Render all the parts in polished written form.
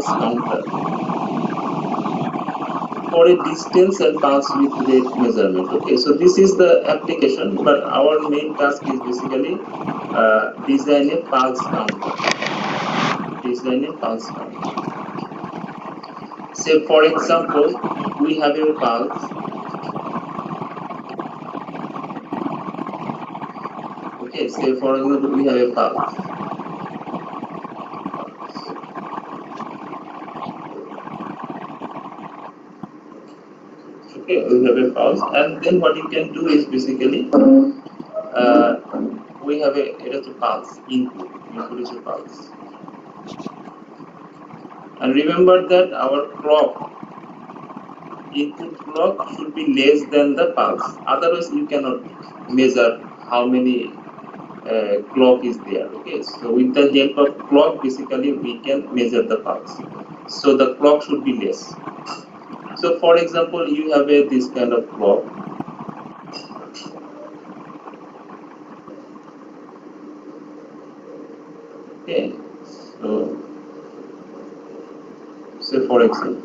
counter for a distance and pulse width rate measurement. Okay, so this is the application, but our main task is basically design a pulse counter. Design a pulse counter. Say for example, we have a pulse. Okay, say for example, we have a pulse. Okay, we have a pulse, and then what you can do is basically we have it is a pulse input. Input is a pulse, and remember that our clock input clock should be less than the pulse. Otherwise, you cannot measure how many clock is there. Okay, so with the help of clock, basically we can measure the pulse. So the clock should be less. So for example, you have this kind of clock. Okay, so say for example,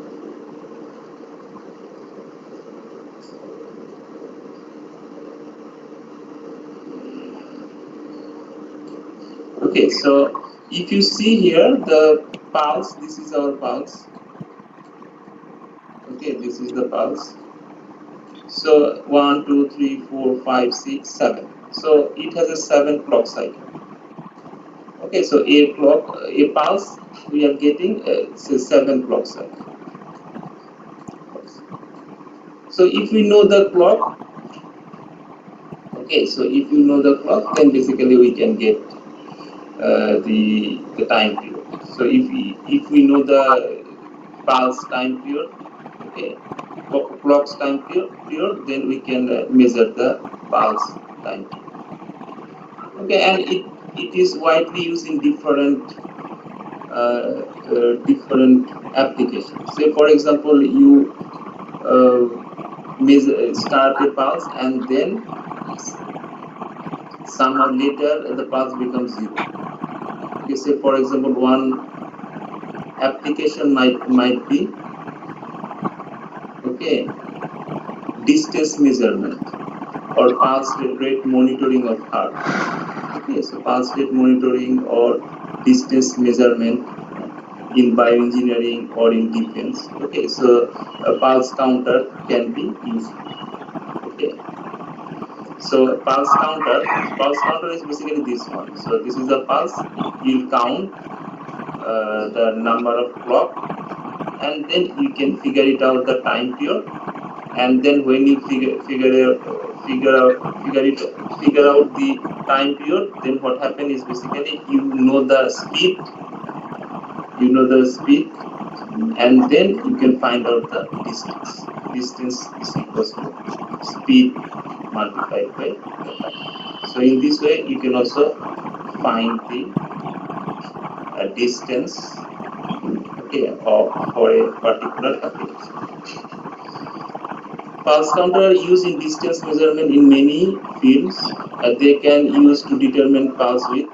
okay, so if you see here the pulse, this is our pulse. Okay, this is the pulse. So 1, 2, 3, 4, 5, 6, 7. So it has a 7 clock cycle. Okay, so a pulse we are getting say 7 clock cycle. So if we know the clock, okay, so if you know the clock, then basically we can get the time period. So if we know the pulse time period, okay, clock's time period, then we can measure the pulse time period. Okay, and it is widely used in different different applications. Say for example, you start a pulse and then some hour later the pulse becomes 0. Okay, say for example, one application might be okay distance measurement or pulse rate monitoring of heart. Okay, so pulse rate monitoring or distance measurement in bioengineering or in defense. Okay, so a pulse counter can be used. Okay, so pulse counter is basically this one. So this is the pulse. You'll count the number of clock, and then you can figure it out the time period. And then when you figure out the time period, then what happens is basically you know the speed, and then you can find out the distance. Distance is equals to speed multiplied by time. So in this way, you can also find the distance, okay, for a particular application. Pulse counter are used in distance measurement in many fields. They can use to determine pulse width.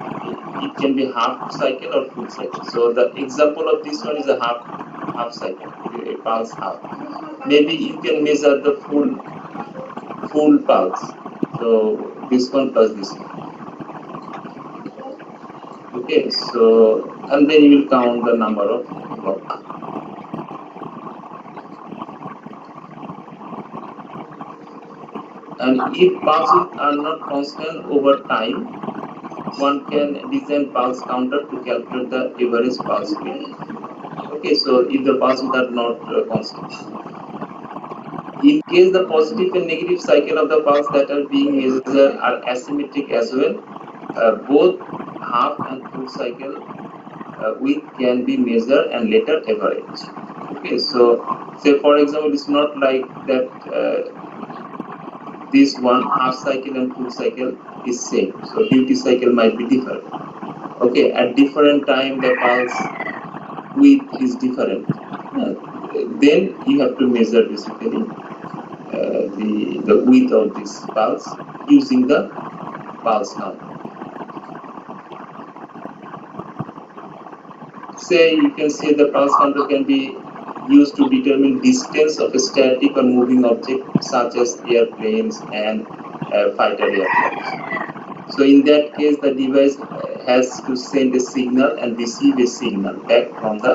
It can be half cycle or full cycle. So the example of this one is a half cycle, a pulse half. Maybe you can measure the full pulse. So this one plus this one. Okay, so and then you will count the number of clocks. And if pulses are not constant over time, one can design pulse counter to calculate the average pulse width. Okay, so if the pulses are not constant. In case the positive and negative cycle of the pulse that are being measured are asymmetric as well, both half and full cycle width can be measured and later averaged. Okay, so say for example, it's not like that this one half cycle and full cycle is same. So duty cycle might be different. Okay, at different time the pulse width is different. Then you have to measure basically the width of this pulse using the pulse counter. say you can say the pulse counter can be used to determine distance of a static or moving object such as airplanes and fighter aircraft. So in that case, the device has to send a signal and receive a signal back from the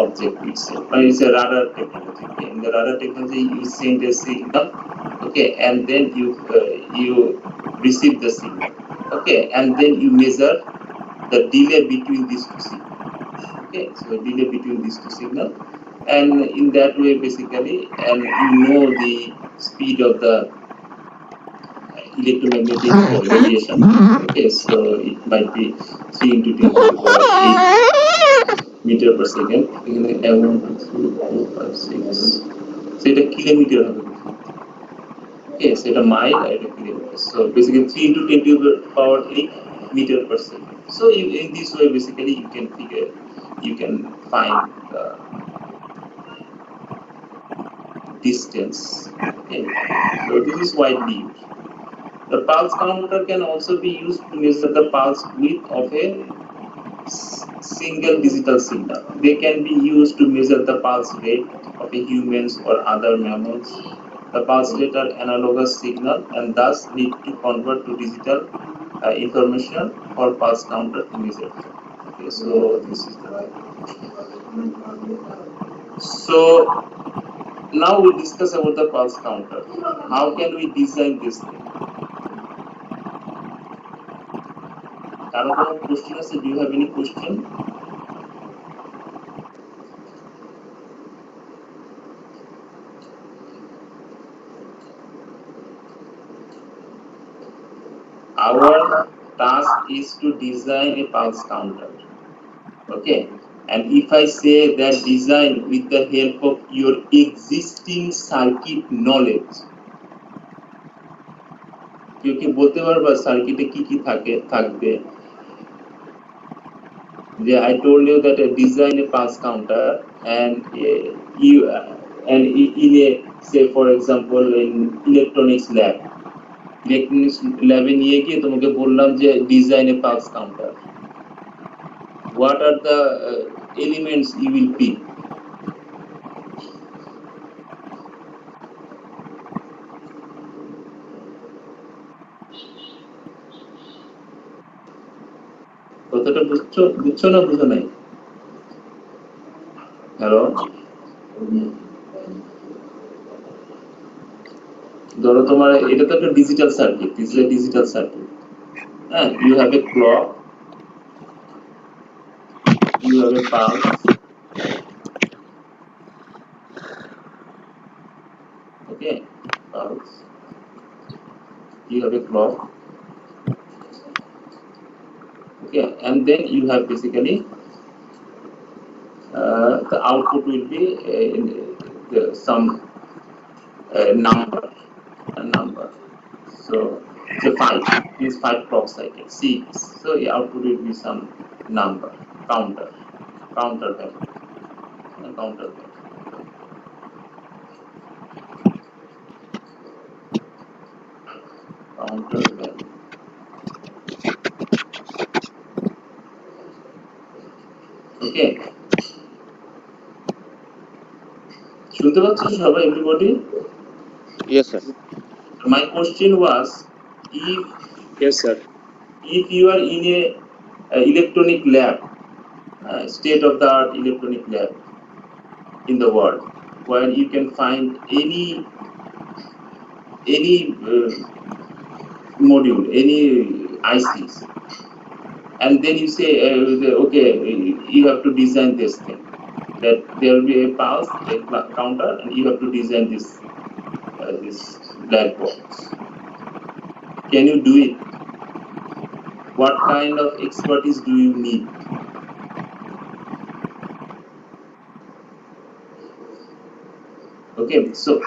object itself. It's a radar technology. Okay? In the radar technology, you send a signal, okay, and then you receive the signal, okay, and then you measure the delay between these two signals. Okay, so delay between these two signals, and in that way, basically, and you know the speed of the electromagnetic radiation. Okay, so it might be 3 into 10 to the power 8 meter per second. এখানে 1 2 3 4 5 6 সেটা kilometre হবে okay so এটা mile আর এটা kilometre so basically 3 into 10 to the power 8 meter per second so in this way basically you can find the distance okay so this is widely used. The pulse counter can also be used to measure the pulse width of a single digital signal. They can be used to measure the pulse rate of a humans or other mammals. The pulse rate are analogous signal and thus need to convert to digital information for pulse counter to measure. Okay, so this is the so now we discuss about the pulse counter. How can we design this thing? কারো কোনো question আছে? Do you have any question? Our task is to design a pulse counter. Okay, and if I say that design with the help of your existing circuit knowledge, কেউ কি বলতে পারবা সার্কিটে কি কি থাকবে? I told you that I design a pulse counter and in a say for example in electronics lab নিয়ে গিয়ে তোমাকে বললাম যে design a pulse counter. What are the elements you will pick? কথাটা বুঝছো না বুঝো নাই? হ্যালো, ধরো তোমার এটা তো একটা digital circuit, this is a digital circuit. হ্যাঁ, you have a clock, you have a pulse, okay, pulse, you have a clock, okay, and then you have basically the output will be some number. So the 5 is 5 clock cycles. 6. So the output will be some number. Counter value. Counter value. Counter value. Okay. শুনতে পাচ্ছ সবাই everybody? Yes, sir. My question was, if Yes, sir. If you are in a electronic lab, state of the art electronic lab in the world, where you can find any module, any ICs, and then you say, okay, you have to design this thing. That there will be a pulse, a counter, and you have to design this black box. Can you do it? What kind of expertise do you need? Okay, so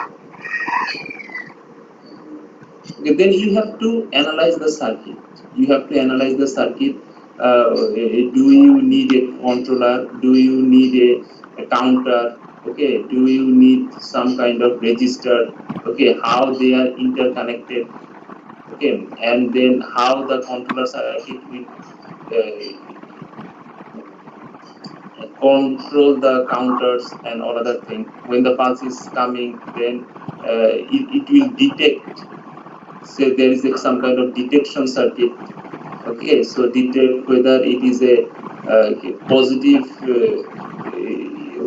then you have to analyze the circuit. You have to analyze the circuit. Do you need a controller? Do you need a counter? Okay, do you need some kind of register? Okay, how they are interconnected? Okay, and then how the controller circuit will control the counters and all other things. When the pulse is coming, then it will detect. So there is some kind of detection circuit. Okay, so detect whether it is a positive,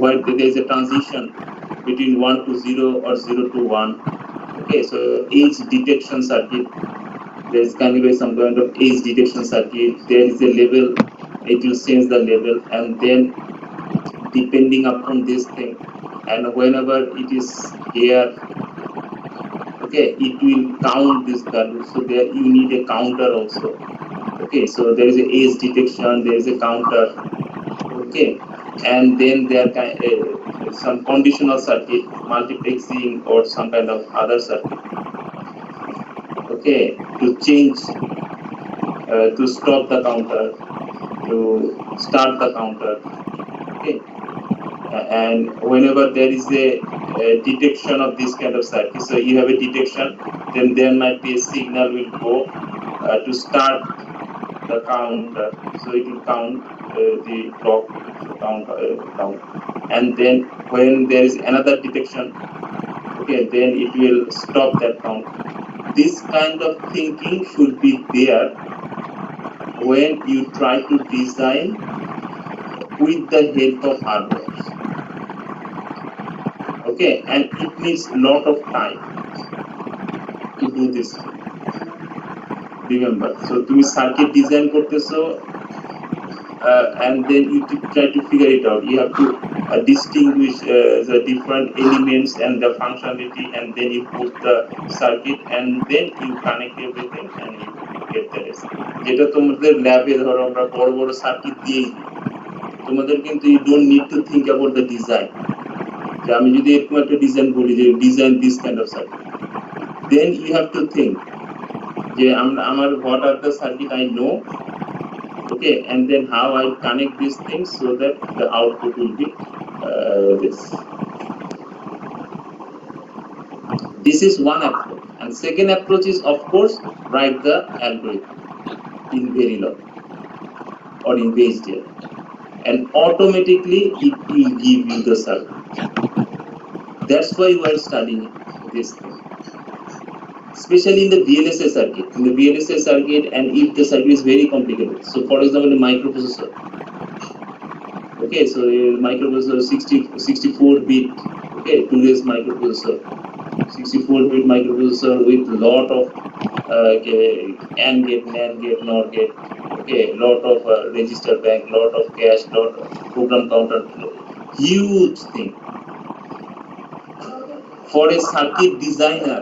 where there is a transition between 1 to 0 or 0 to 1. Okay, so age detection circuit. There is kind of some kind of age detection circuit. There is a level, it will change the level, and then depending upon this thing, and whenever it is here, okay, it will count this value. So there you need a counter also. Okay, so there is a age detection, there is a counter. Okay, and then there can some conditional circuit, multiplexing or some kind of other circuit. Okay, to change, to stop the counter, to start the counter. Okay, and whenever there is a detection of this kind of circuit, so you have a detection, then there might be a signal will go to start the counter. So it will count the clock count, and then when there is another detection, okay, then it will stop that count. This kind of thinking should be there when you try to design with the help of hardware. Okay, and it needs a lot of time to do this. Remember, so তুমি circuit design করতেছো, and then you try to figure it out. You have to distinguish the different elements and the functionality, and then you put the circuit, and then you connect everything, and you get the result. যেটা তোমাদের ল্যাবে ধরো আমরা বড় বড় circuit দিয়েই তোমাদের কিন্তু you don't need to think about the design. যে আমি যদি এরকম একটা ডিজাইন বলি যে design this kind of circuit, then you have to think যে আমার what are the circuit I know, okay, and then how I connect these things so that the output will be this. This is one approach, and second approach is of course write the algorithm in Verilog or in Bayesian, and automatically it will give you the circuit. That's why we are studying this thing, especially in the VLSI circuit. In the VLSI circuit, and if the circuit is very complicated, so for example, a microprocessor. Okay, so a microprocessor 64-bit, okay, today's microprocessor, 64-bit microprocessor with lot of AND gate, NAND gate, NOR gate, okay, lot of register bank, lot of cache, lot of program counter, huge thing. For a circuit designer,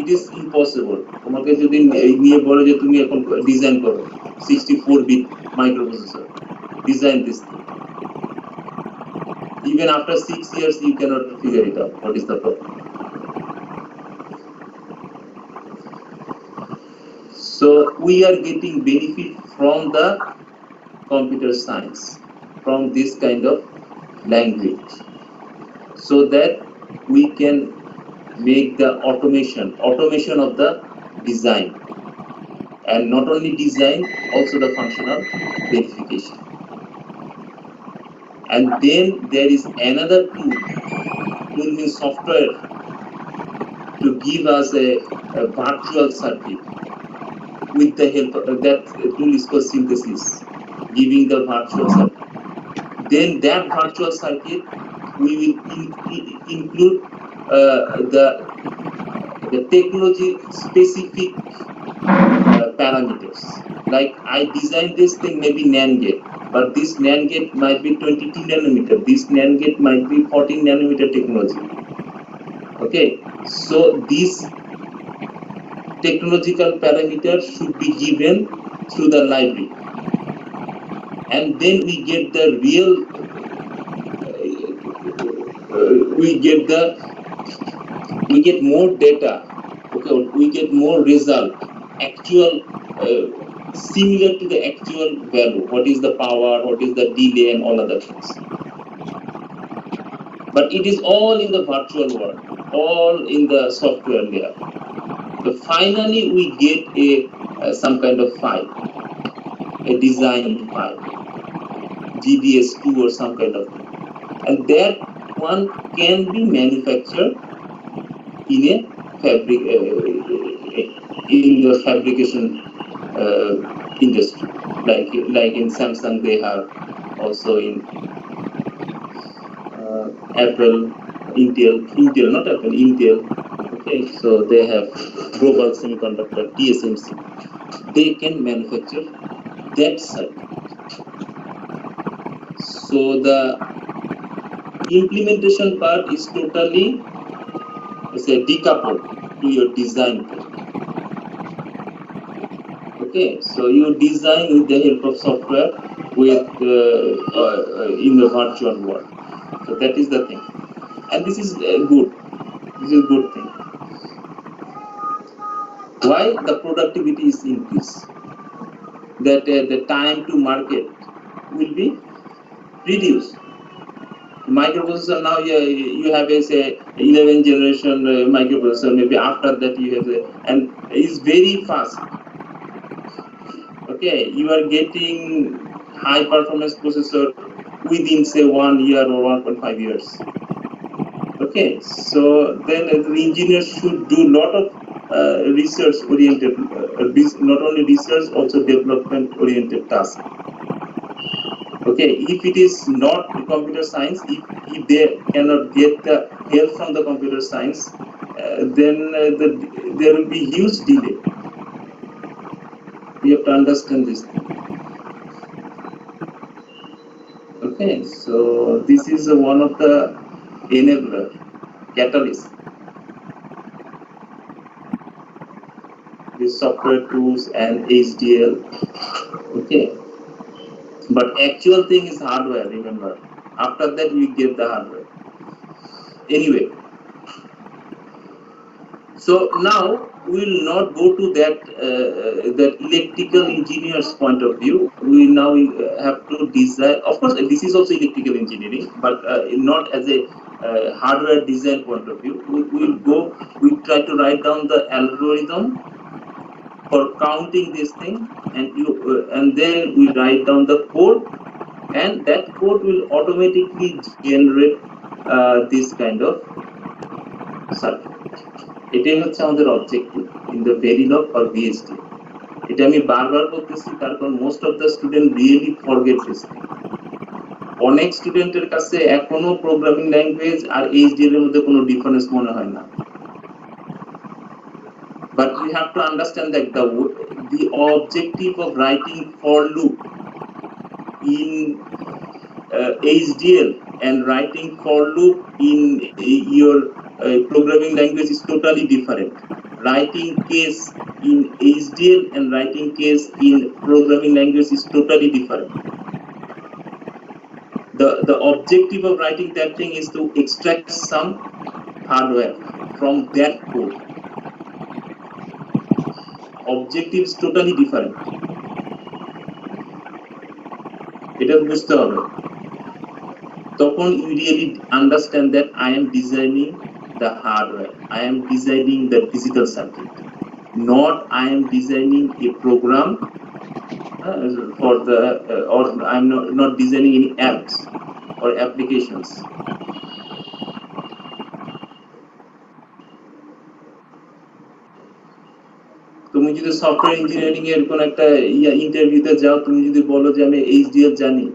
it is impossible. তোমাকে যদি নিয়ে বলে যে তুমি এখন design করো 64-bit microprocessor, design this thing. Even after 6 years, you cannot figure it out. What is the problem? So we are getting benefit from the computer science, from this kind of language, so that we can make the automation of the design, and not only design, also the functional verification. And then there is another tool means software, to give us a virtual circuit with the help of that tool is called synthesis, giving the virtual circuit. Then that virtual circuit we will include the technology specific parameters. Like I designed this thing maybe NAND gate, but this NAND gate might be 22 nanometer, this NAND gate might be 14 nanometer technology. Okay, so these technological parameters should be given through the library, and then we get the real we get more data, okay, we get more result, actual similar to the actual value, what is the power, what is the delay, and all other things. But it is all in the virtual world, all in the software layer. So finally we get a some kind of file, a design file. GDS2 or some kind of thing, and that one can be manufactured in a in the fabrication industry, like in Samsung they have, also in Apple, Intel, not Apple, Intel. Okay, so they have Global Semiconductor, TSMC. They can manufacture that circuit. So the implementation part is totally, say, decoupled to your design part. Okay, so you design with the help of software with in the virtual world. So that is the thing, and this is good. This is a good thing. Why? The productivity is increased. That the time to market will be reduced. Microprocessor now you have a say 11 generation microprocessor. Maybe after that you have and it's very fast. Okay, you are getting high performance processor within say 1 year or 1.5 years. Okay, so then the engineers should do a lot of research oriented, not only research, also development oriented tasks. Okay, if it is not computer science, if they cannot get the help from the computer science, then there will be huge delay. We have to understand this thing. Okay, so this is one of the enabler, catalyst. These software tools and HDL. Okay, but actual thing is hardware. Remember, after that we get the hardware. Anyway, so now we will not go to that electrical engineer's point of view. We now have to design. Of course, this is also electrical engineering, but not as a hardware design point of view. We try to write down the algorithm for counting this thing, and then we write down the code, and that code will automatically generate this kind of circuit. এটাই হচ্ছে আমাদের objective in the Verilog or VST. এটা আমি বারবার বলতেছি, কারণ most of the student really forget this thing. অনেক স্টুডেন্টের কাছে এখনো প্রোগ্রামিং ল্যাঙ্গুয়েজ আর এইচডিএল এর মধ্যে কোনো ডিফারেন্স মনে হয় না। But you have to understand that the objective of writing for loop in HDL and writing for loop in your programming language is totally different. Writing case in HDL and writing case in programming language is totally different. The objective of writing that thing is to extract some hardware from that code. Objective is totally different. এটা বুঝতে হবে। তখন you really understand that I am designing the hardware, I am designing the digital circuit, not I am designing a program for the or I am not designing any apps or applications. তুমি যদি software engineering এর কোন একটা ইন্টারভিউতে যাও, তুমি যদি বলো যে আমি এইচডিএল জানি,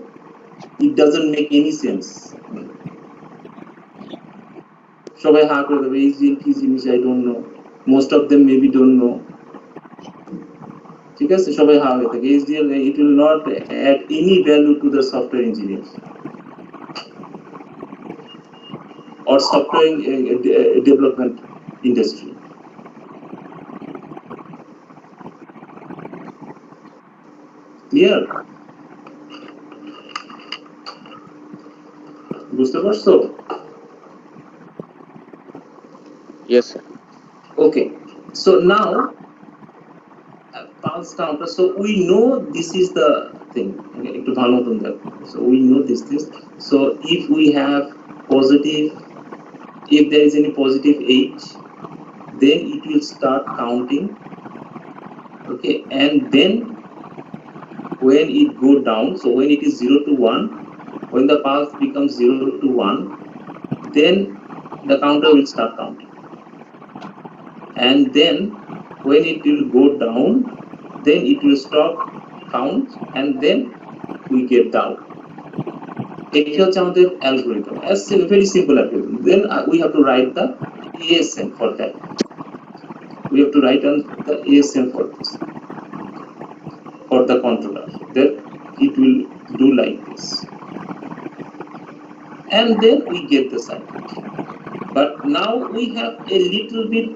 it doesn't make any sense. সবাই হা করে দেবে, এইচডিএল কি জিনিস, I don't know. Most of them maybe don't know. ঠিক আছে, সবাই হা হয়ে থাকে। HDL it will not add any value to the software engineers or software development industry. Clear? বুঝতে পারছো? Yes, sir. Okay, so now pulse counter. So we know this is the thing. একটু ভালো মতন দেখো। So we know this. So if we have positive, if there is any positive H, then it will start counting. Okay, and then when it go down, so when it is 0 to 1, When the pulse becomes 0 to 1, then the counter will start counting. And then when it will go down, then it will stop count, and then we get the output. It is our algorithm. As very simple algorithm. Then we have to write the ASM for that. We have to write on the ASM for this, for the controller. That it will do like this, and then we get the circuit. But now we have a little bit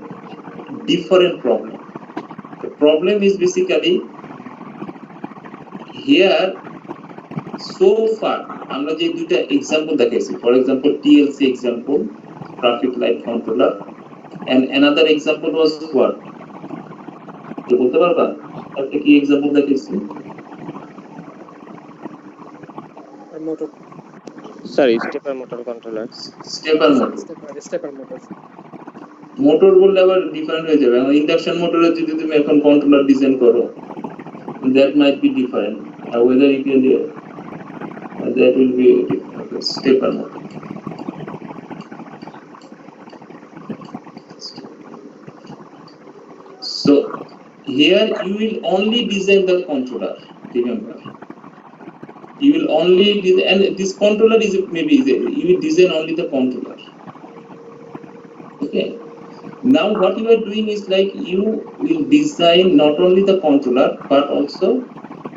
different problem. The problem is basically here. So far, আমরা যে দুটো example দেখাইছি, for example TLC example, traffic light controller, and another example was what? তো বলতে পারবা একটা কি example দেখাইছি? motor. Sorry, stepper motor controller. Stepper motor. Stepper motor. Motor বললে আবার ডিফারেন্ট হয়ে যাবে। ইন্ডাকশন মোটরে যদি তুমি এখন কন্ট্রোলার ডিজাইন করো, that might be different. Whether you can that will be different. Stepper motor. So here you will only design the controller. Remember, you will only design, and this controller is maybe you will design only the controller. Okay. Now what you are doing is like you will design not only the controller but also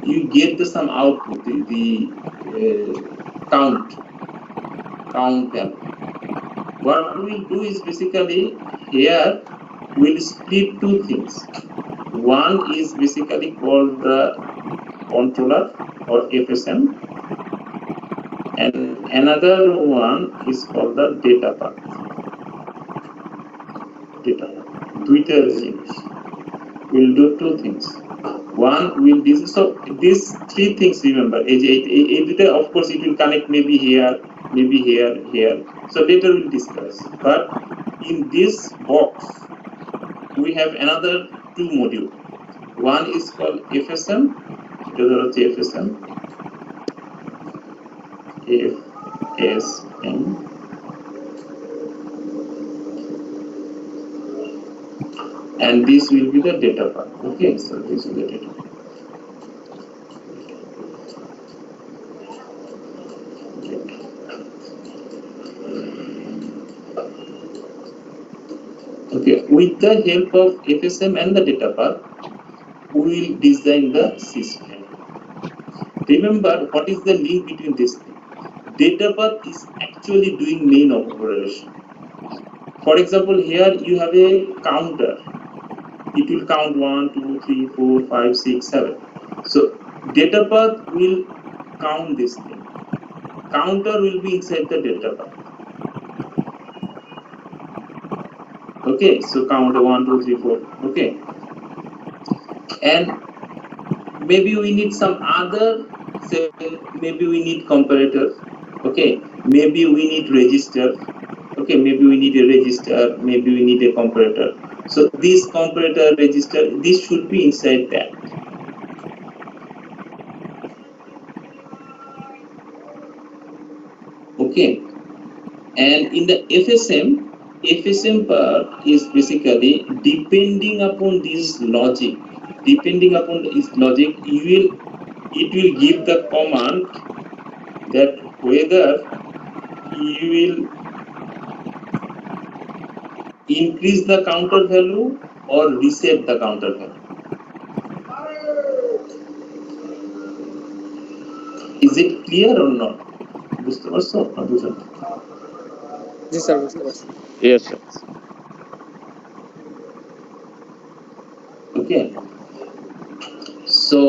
you get some output, the count value. What we will do is basically here we will split two things. One is basically called the controller or FSM, and another one is called the data path. Twitter will do two things. One will this, so these three things, remember, of course it will connect maybe here, here. So later we'll discuss. But in this box we have another two modules. One is called FSM, the other is FSM. And this will be the data part. Okay, so this is the data. Okay, with the help of FSM and the data path, we will design the system. Remember, what is the link between this thing? Data path is actually doing main operation. For example, here you have a counter. It will count 1, 2, 3, 4, 5, 6, 7. So data path will count this thing. Counter will be inside the data path. Okay, so count 1, 2, 3, 4. Okay, and maybe we need some other, say maybe we need comparator. Okay, maybe we need register. Okay, maybe we need a register, maybe we need a comparator. So this comparator, register, this should be inside that. Okay, and in the FSM part is basically depending upon this logic. It will give the command that whether you will increase the counter value or reset the counter value. Is it clear or not? বুঝতে পারছো? জি sir, বুঝতে পারছি। Yes, sir. Okay. So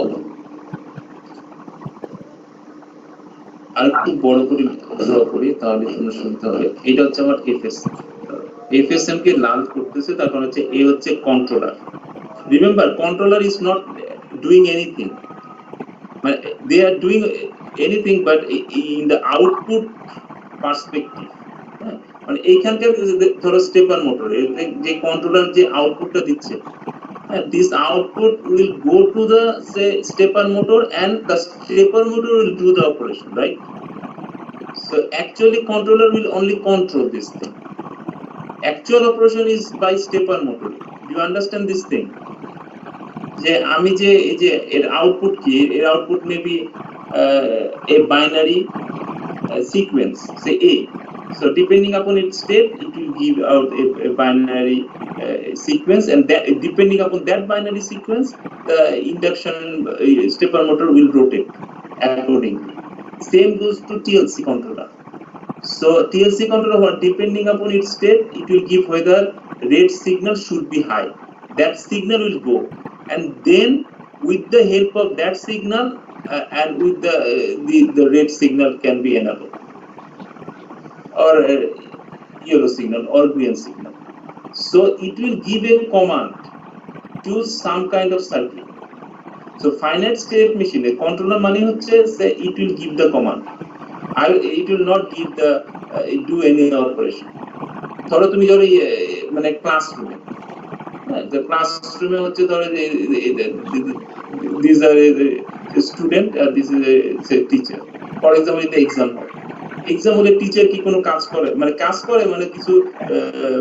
আরেকটু বড় করে draw করি, তাহলে তোমরা শুনতে হবে। এটা হচ্ছে আমার FSM কে লাল করতেছে, তার কারণ হচ্ছে এ হচ্ছে controller. Remember, controller is not doing anything. They are doing anything, but in the output perspective. মানে এইখানকার ধরো স্টেপার মোটর, যে কন্ট্রোলার যে আউটপুটটা দিচ্ছে, this output will go to the say stepper motor, and the stepper motor will do the operation, right? So actually controller will only control this thing. Actual operation is by stepper motoring. Do you understand this thing? যে আমি যে এই যে এর output কি, এর output maybe a binary sequence, say A. So depending upon its state, it will give out a binary sequence, and that depending upon that binary sequence, the induction stepper motor will rotate accordingly. Same goes to TLC controller. So TLC controller, depending upon its state, it will give whether red signal should be high. That signal will go, and then with the help of that signal and with the red signal can be enabled, or yellow signal or green signal. So it will give a command to some kind of circuit. So finite state machine, a controller money হচ্ছে say it will give the command. It will not give the do any operation. ধরো তুমি ধরো মানে ক্লাসরুমে, the ক্লাসরুমে হচ্ছে ধরো these are a student and this is a teacher. For example, in the exam hall, exam হলে teacher কি কোনো কাজ করে, মানে কাজ করে মানে কিছু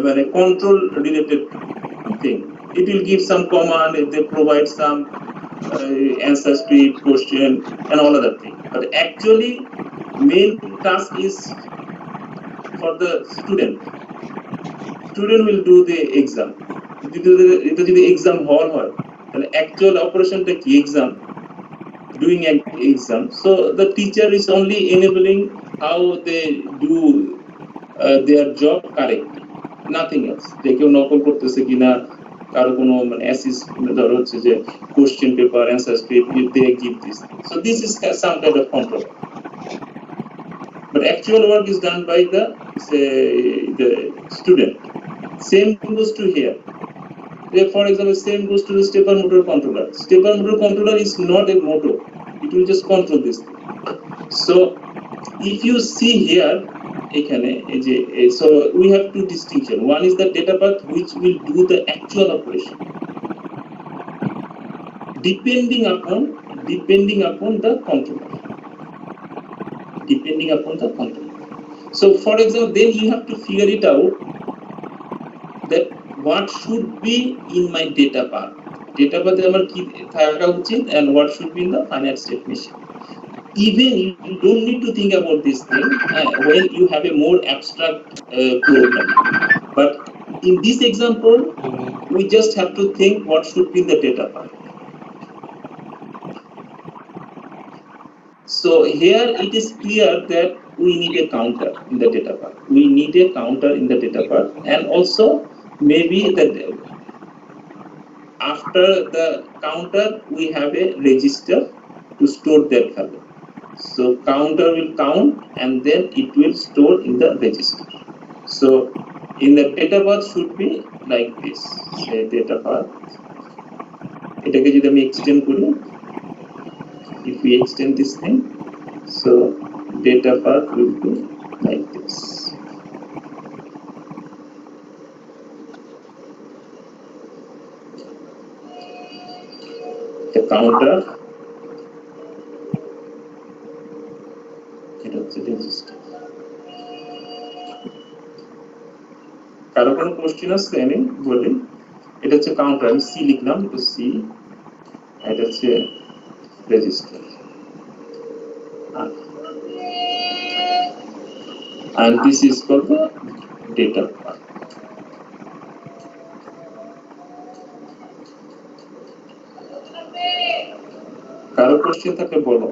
মানে control related thing, it will give some command, they provide some answer script, question and all other thing, but actually main task is for the student will do the exam. এটা যদি এক্সাম হল হয় তাহলে actual অপারেশনটা কি, exam, doing an exam. So the teacher is only enabling how they do their job correctly, nothing else. যে কেউ নকল করতেছে কিনা, কারো কোনো মানে অ্যাসিস্ট ধরো হচ্ছে যে question paper, answer script, they give this. So this is some kind of control. But actual work is done by the student. Same goes to here. For example, same goes to the stepper motor controller. Stepper motor controller is not a motor. It will just control this thing. So if you see here, so we have two distinction. One is the data path which will do the actual operation depending upon the controller. So for example, then you have to figure it out that what should be in my data path. Data path আমার কি থাকা উচিত and what should be in the finite state machine. Even you don't need to think about this thing when you have a more abstract program. But in this example, we just have to think what should be in the data path. So here it is clear that we need a counter in the data path. And also maybe that after the counter we have a register to store that value. So counter will count and then it will store in the register. So in the data path should be like this. Say data path. এটাকে যদি আমি extend করি, if we extend this thing, so data path will be like this. The counter, এটা হচ্ছে register. কারো কোনো question আছে? আমি বলি, এটা হচ্ছে কাউন্টার, আমি সি লিখলাম, তো সি, এটা হচ্ছে register, and this is called the data path. কারো কোশ্চেন থাকলে বলো।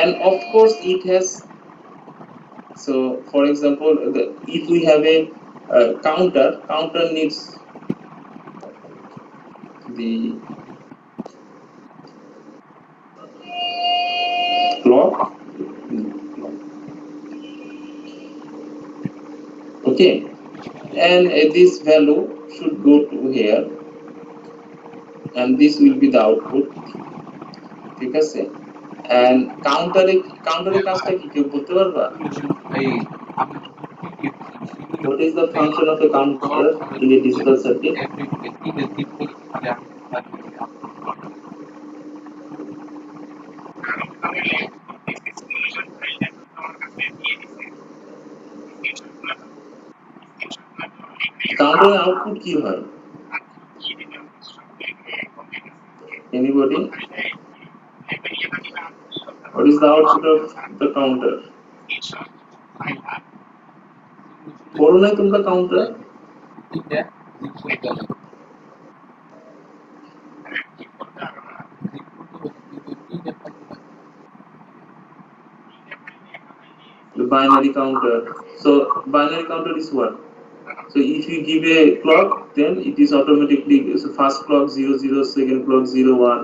And of course it has, so for example, if we have a counter needs the clock, okay, and this value should go to here and this will be the output, ঠিক আছে? And counter কাজটা কি কেউ বলতে পারবা? What is the function of a counter in a digital circuit? কাউন্টারের output কি হয়? Anybody? What is the output of the counter? বলো না তোমরা counter? The binary counter. So binary counter is what? So if you give a clock, then it is automatically so first clock 00, second clock 01,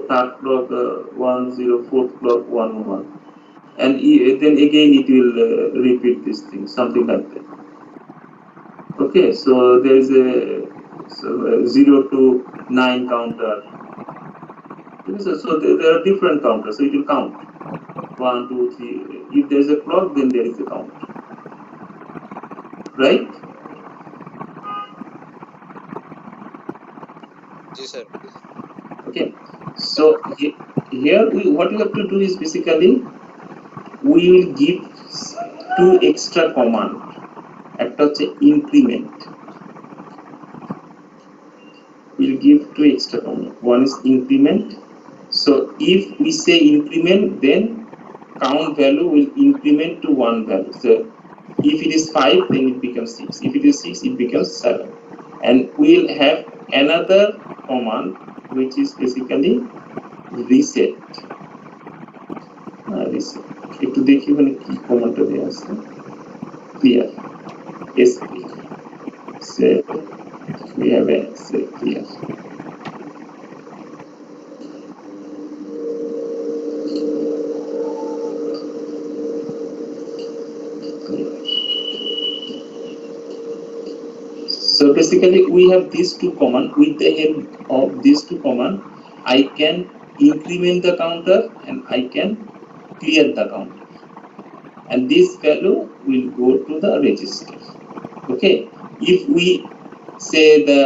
third clock 10, fourth clock 11, and then again it will repeat this thing, something like that. Okay, so there is a 0 to 9 counter. So there are different counters, so it will count 1, 2, 3. If there is a clock, then there is a count, right? Yes, sir. Okay, so here what we have to do is basically we will give 2 extra command. একটা হচ্ছে increment. We'll give 2 extra command. One is increment. So if we say increment, then count value will increment to 1 value. So if it is 5, then it becomes 6. If it is 6, it becomes 7. And we'll have another command which is basically reset. Reset. একটু দেখি মানে কি কমান্ডটা দেয়া আছে। Clear. Yes, clear. Set. We have a set clear. So basically we have these 2 command. With the help of these 2 command, I can increment the counter and I can clear the counter, and this value will go to the register. Okay, if we say the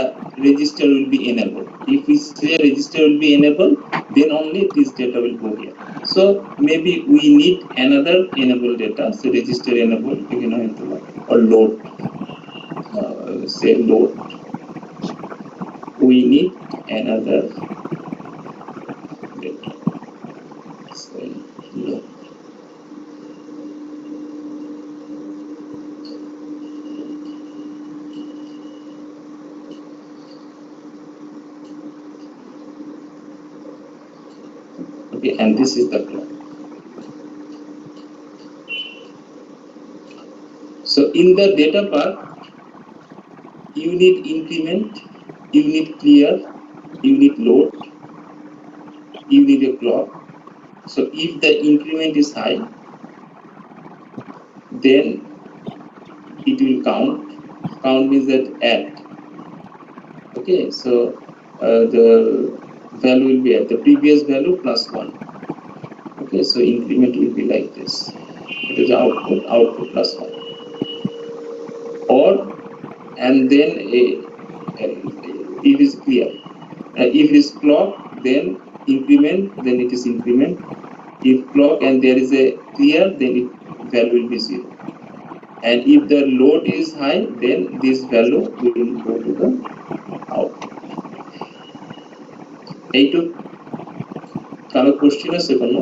register will be enabled, if we say register will be enabled, then only this data will go here. So maybe we need another enable data, so register enable, or load, say load. We need another data, say load. Okay, and this is the clock. So in the data part, you need increment, you need clear, you need load, you need a clock. So if the increment is high, then it will count. Count means that add. Okay, so the value will be at the previous value plus 1. Okay, so increment will be like this. It is output plus 1. Or, and then it is clear. If it is clock, then increment, then it is increment. If clock and there is a clear, then it value will be 0. And if the load is high, then this value will go to the output. এইটুক কারো question আছে কোনো?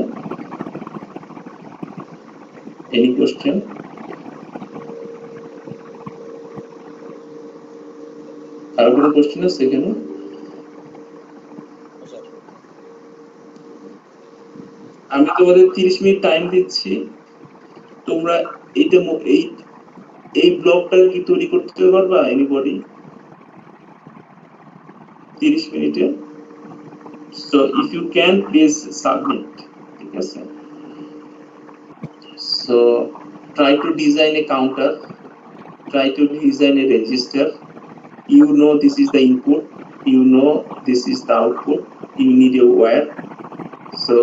Any question? কারো কোনো question আছে এখানে? আমি তোমাদের 30 মিনিট টাইম দিচ্ছি, তোমরা এইটা এই ব্লকটা কি তৈরি করতে পারবা এনিবডি 30 মিনিটে? So if you can, please submit. ঠিক আছে, so try to design a counter, try to design a register. You know this is the input, you know this is the output, you need a wire, so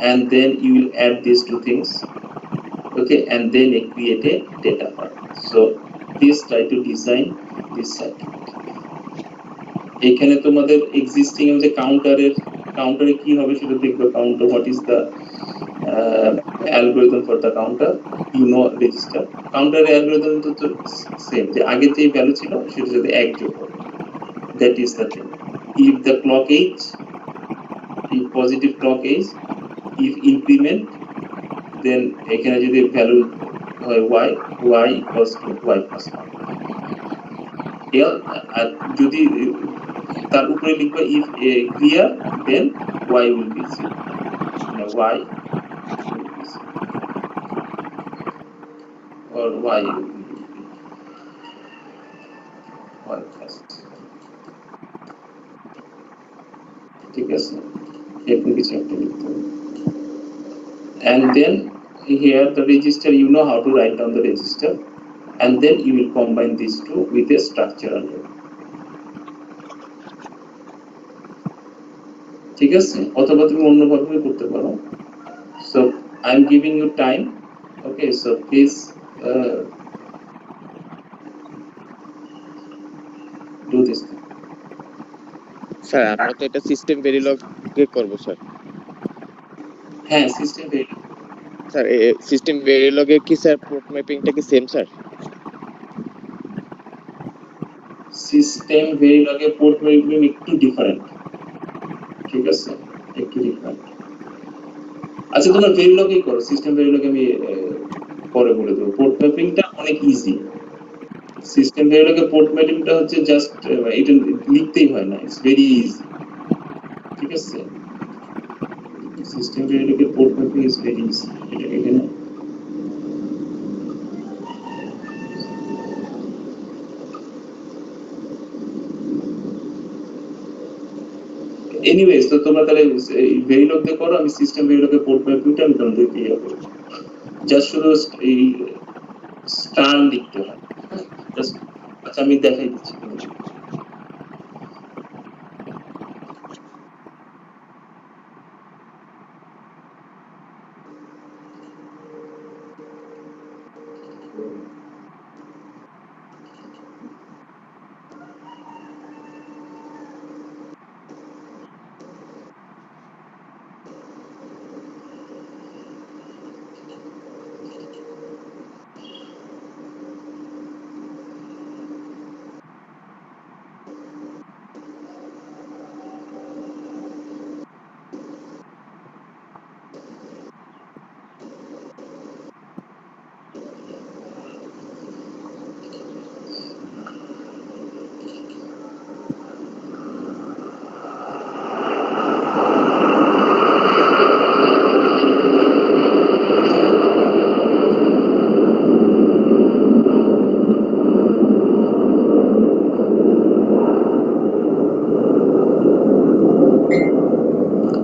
and then you will add these 2 things. Okay, and then create a data part. So please try to design this circuit. এখানে তোমাদের existing যে কাউন্টারে কি হবে সেটা দেখবে। Counter, what is the algorithm for the counter, you know register. Counter algorithm to same. যে আগে যে ভ্যালু ছিল সেটা যদি 1 যোগ হবে, that is the thing. If the clock age, if positive clock age, if increment, then এখানে যদি ভ্যালু হয় y equals to y plus 1. আর যদি তার উপরে লিখবে if clear, then y will be 0. Y will be 0. or y will be y plus 0. ঠিক আছে, এরকম কিছু একটা লিখতে হবে। And then here the register, you know how to write down the register, and then you will combine these two with a structural level. ঠিক আছে, অথবা তুমি অন্যভাবে করতে পারো। So I am giving you time. Okay, so please do this thing. Sir আমরা তো এটা সিস্টেম ভেরিলগে করব স্যার। হ্যাঁ, সিস্টেম ভেরিলগ। স্যার সিস্টেম ভেরিলগে কি স্যার পোর্ট ম্যাপিংটা কি সেম স্যার? সিস্টেম ভেরিলগে পোর্ট ম্যাপিং একটু ডিফারেন্ট। ঠিক আছে, একটু ডিফারেন্ট। আচ্ছা তোমরা ভেরিলগেই করো, সিস্টেম ভেরিলগে আমি পরে বলে দেবো। পোর্ট ম্যাপিংটা অনেক ইজি। সিস্টেম ভেরিলগে পোর্ট ম্যাপিংটা হচ্ছে জাস্ট এটা লিখতেই হয় না, ইটস ভেরি ইজি। ঠিক আছে, সিস্টেম ভেরিলগে port mapping is very easy. এটা এখানে এনিওয়েজ, তো তোমরা তাহলে ভেরিলগ দিয়ে করো, আমি সিস্টেম ভেরিলগে পোর্ট ম্যাপিংটা আমি তোমাদের দিয়ে দেবো। জাস্ট শুধু এই স্টার লিখতে হয়। জাস্ট আচ্ছা আমি দেখাই দিচ্ছি।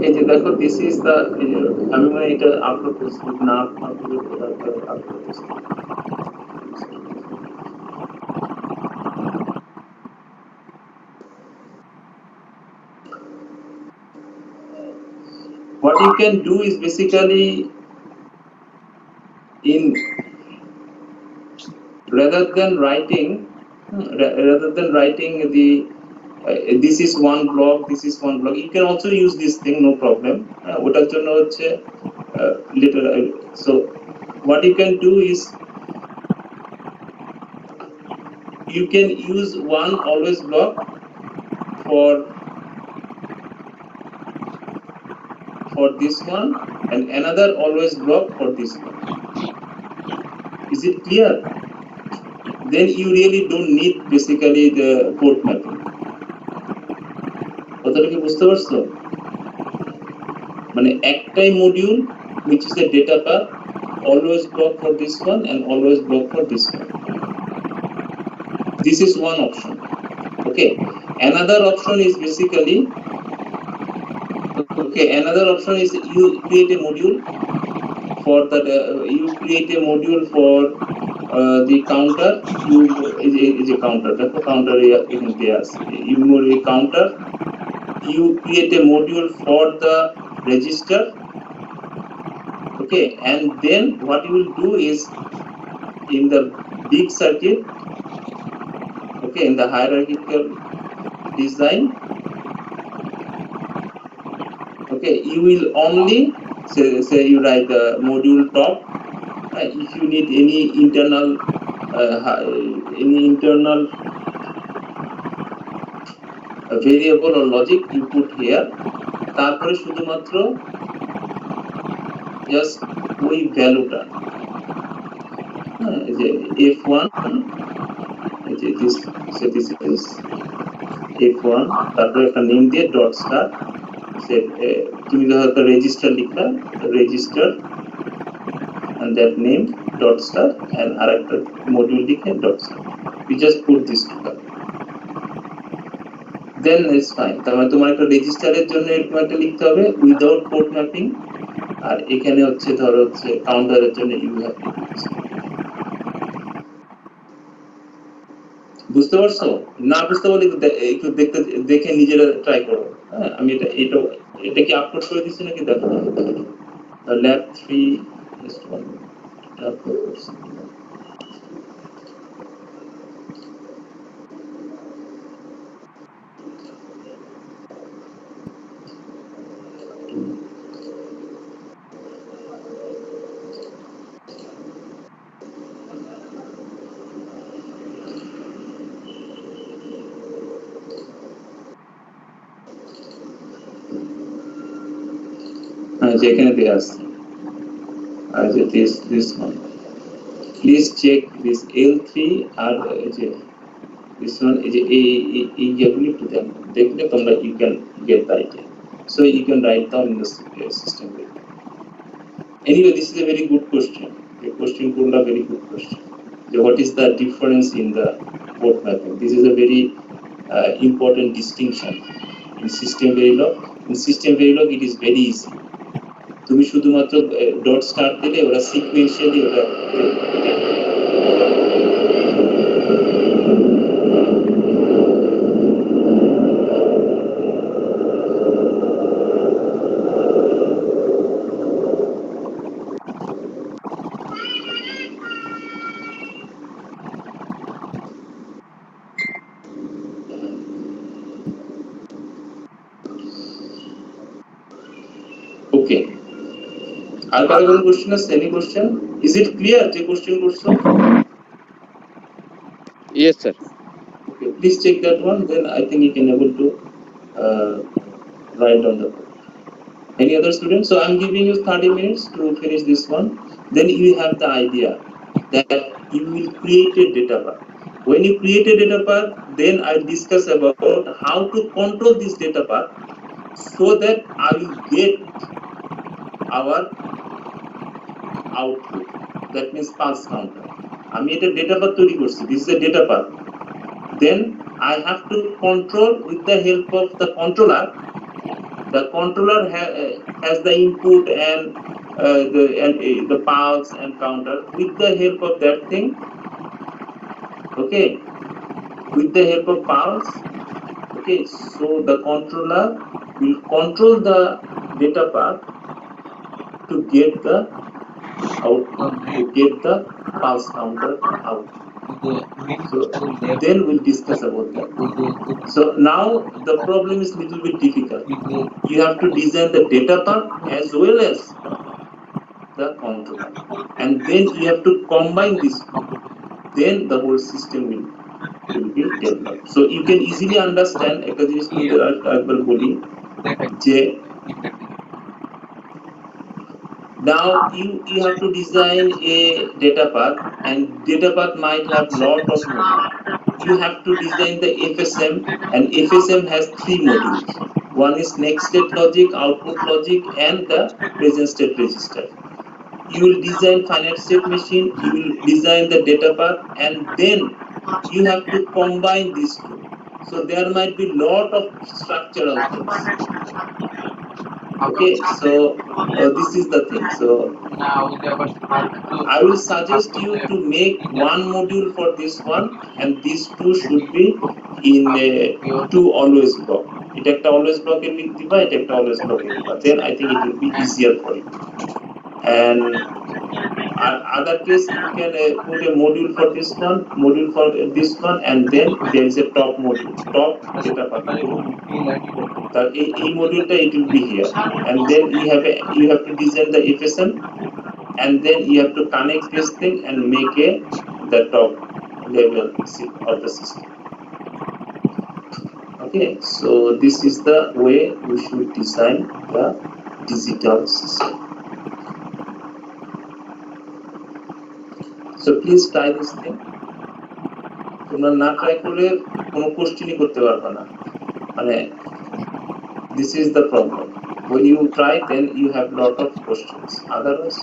এই যে দেখো, দিস ইজ দ্য, আমি মানে এটা আপলোড করছি না, আপলোড করছি। What you can do is basically in rather than writing the this is one block, this is one block, you can also use this thing, no problem. ওটার জন্য হচ্ছে little, so what you can do is you can use one always block for this one and another always block for this one. Is it clear? Then you really don't need basically the port mapping. কথাটা কি বুঝতে পারছো? মানে একটাই module which is a data path, always block for this one and always block for this one. This is one option. Okay, another option is basically, okay, another option is you create a module for the the counter. You is a counter, the counter in there. You move a counter, you create a module for the register. Okay, and then what you will do is in the big circuit, okay, in the hierarchical design, okay, you will only say you write the module top. If you need any internal variable or logic, you put here. তারপরে শুধুমাত্র just ওই ভ্যালুটা যে f1 this is f1 তারপরে একটা name দিয়ে dot star তুমি হয়তো রেজিস্টার লিখলা register and that name dot star and আরেকটা মডিউল লিখে dot star. You just put this together. Then it's fine. তার মানে তোমার একটা রেজিস্টারের জন্য এরকম একটা লিখতে হবে উইদাউট পোর্ট ম্যাপিং, আর এখানে হচ্ছে ধরো হচ্ছে কাউন্টারের জন্য ইউ হ্যাভ টু বুঝতে পারছো? না বুঝতে পারলে একটু দেখে নিজেরা ট্রাই করো। হ্যাঁ, আমি এটা কি আপলোড করে দিচ্ছি নাকি দেখো। ল্যাব 3 just one upload করছি। যেখানে দেয়া আছে this one. Please check this L3 R this one is a ability to them. দেখলে তোমরা you can get the idea. So you can write down in the system. Anyway, this is a very good question. The question is a very good question. So what is the difference in the port mapping? This is a very important distinction in system Verilog. In system Verilog, it is very easy. তুমি শুধুমাত্র dot star দিলে ওরা sequentially ওটা ওকে। আর কারো কোনো question আছে? Any question? Is it clear যে question করছো? Yes, sir. Okay, please check that one. Then I think you can able to write on the board. Any other students? So I'm giving you 30 minutes to finish this one. Then you have the idea that you will create a data path. When you create a data path, then I discuss about how to control this data path so that I will get our output. That means pulse counter. আমি এটা data path তৈরি করছি. This is a data path. Then I have to control with the help of the controller. The controller has the input and the pulse and counter. With the help of that thing, okay, with the help of pulse, okay, so the controller will control the data path to get the output, to get the pulse counter out. So then we'll discuss about that. So now the problem is little bit difficult. You have to design the data path as well as the controller, and then you have to combine this. Then the whole system will be developed. So you can easily understand. একটা জিনিস একবার বলি যে now you have to design a data path, and data path might have lot of modules. You have to design the FSM, and FSM has 3 modules. One is next state logic, output logic, and the present state register. You will design finite state machine, you will design the data path, and then you have to combine these two. So there might be lot of structural things. Okay, so this is the thing. So I will suggest you to make one module for this one, and these two should be in two always block. It একটা always block এর লিখ দিবা, এটা একটা always block এর দিবা. Then I think it will be easier for you. And other case you can put a module for this one, and then there is a top module, top data path module. এই মডিউলটা it will be here, and then you have to design the FSM, and then you have to connect this thing and make the top level of the system. Okay, so this is the way we should design the digital system. So please try this thing. তোমরা না try করলে কোনো কোশ্চেনই করতে পারবে না, মানে this is the problem. When you try, then you have lot of questions. Otherwise,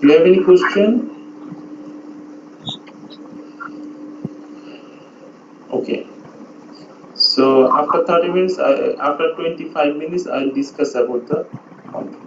do you have any question? Okay. So after 30 minutes, after 25 minutes, I'll discuss about the content.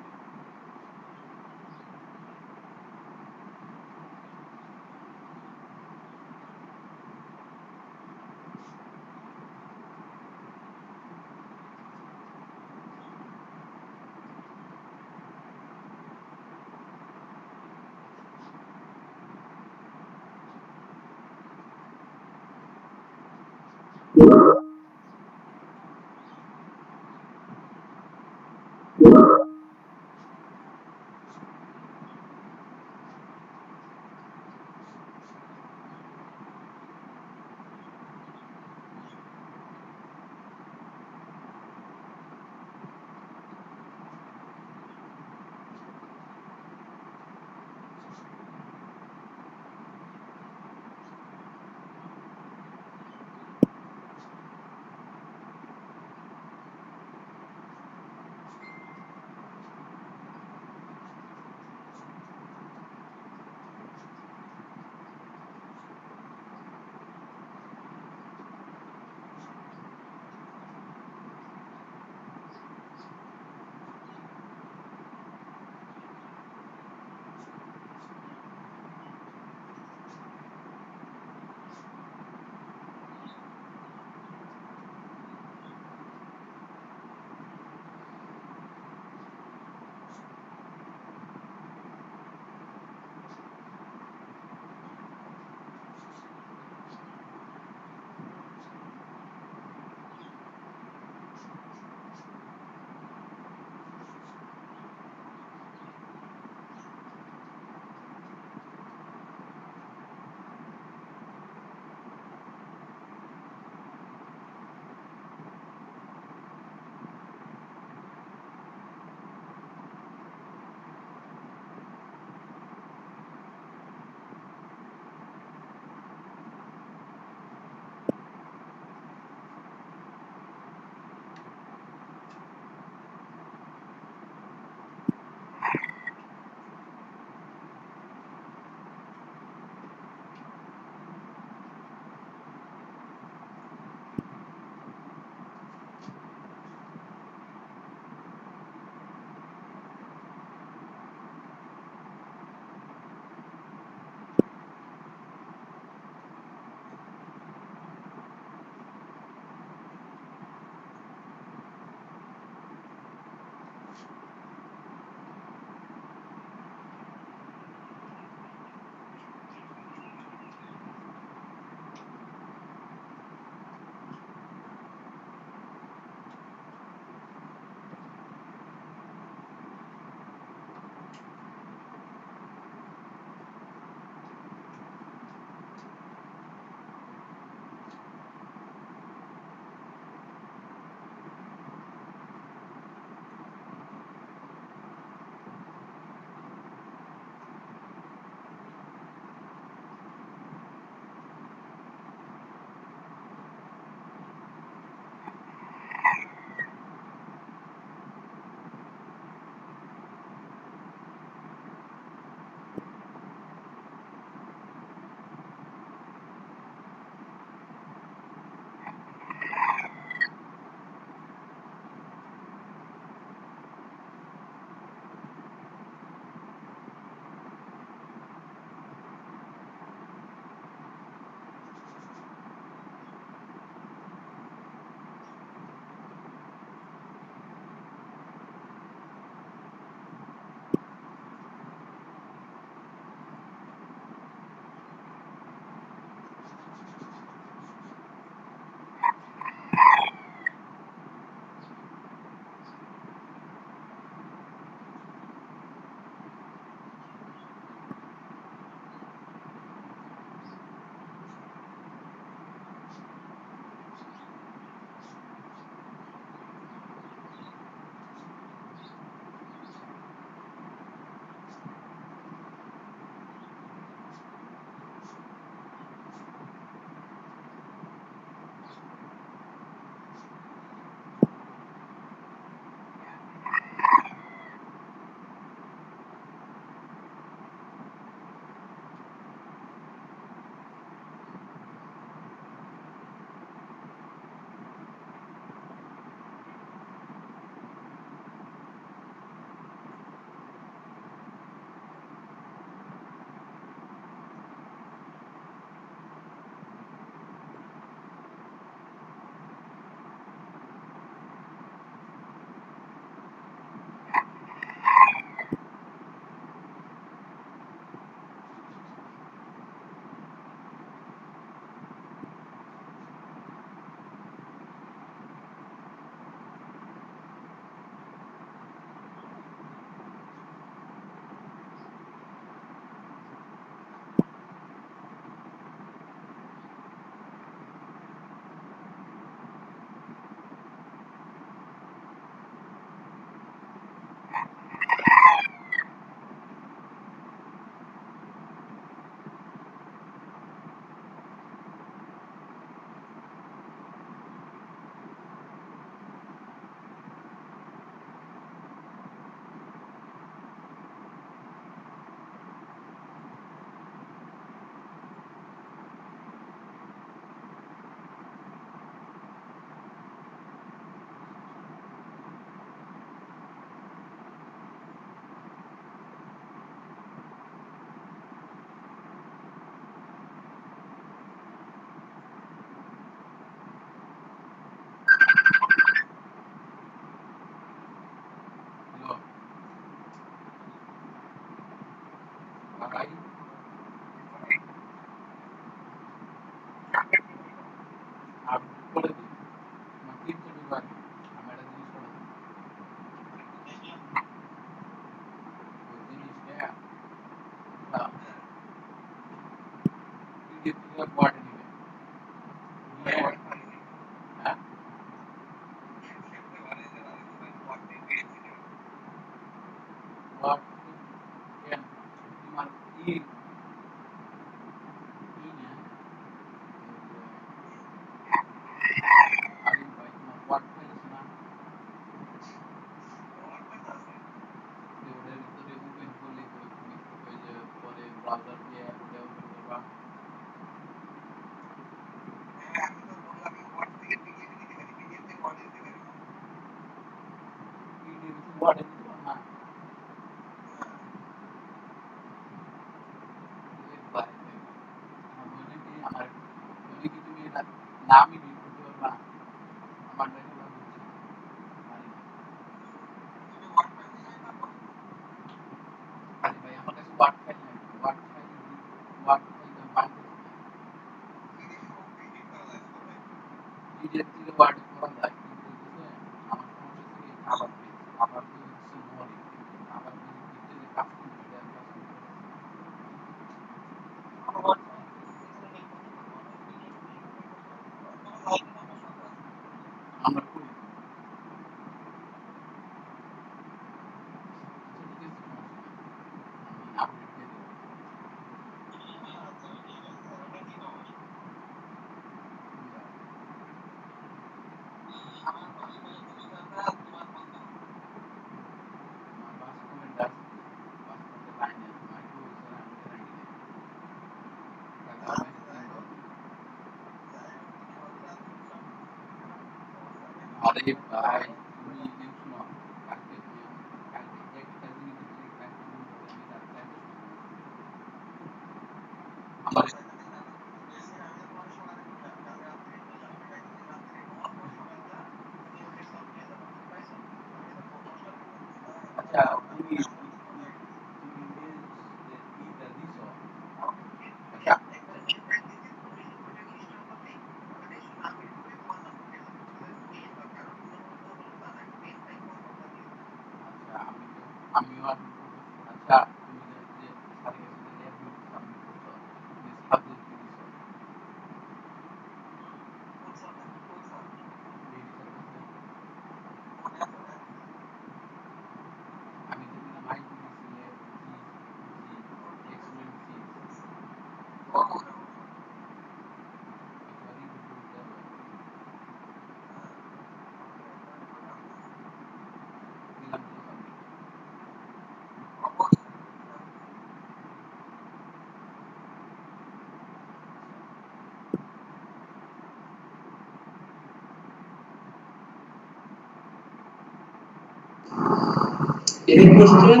Any question?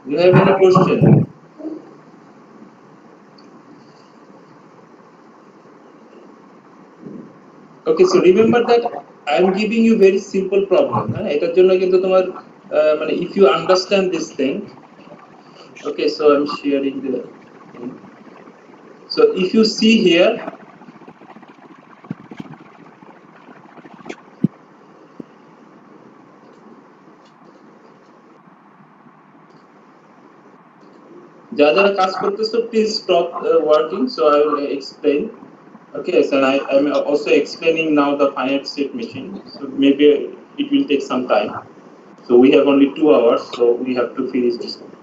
Do you have any question? Okay, so remember that I am giving you very simple problem. এটার জন্য কিন্তু তোমার মানে if you understand this thing, okay, so I'm sharing the thing. So if you see here, যারা কাজ করতেছো please stop working, so I will explain. Okay, so I'm also explaining now the finite state machine, so maybe it will take some time. So we have only 2 hours, so we have to finish this one.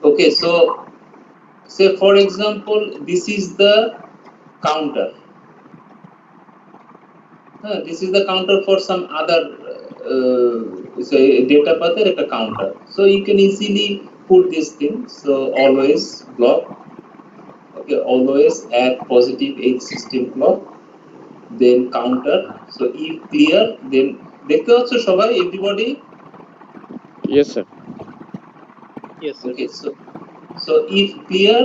Okay, so say for example, this is the counter. This is the counter for some other say data path or a counter. So you can easily put this thing. So always block. Okay, always add positive H16 clock, then counter. So if clear, then দেখতে হচ্ছ সবাই everybody. Yes, sir. Yes, sir. Okay, so if clear,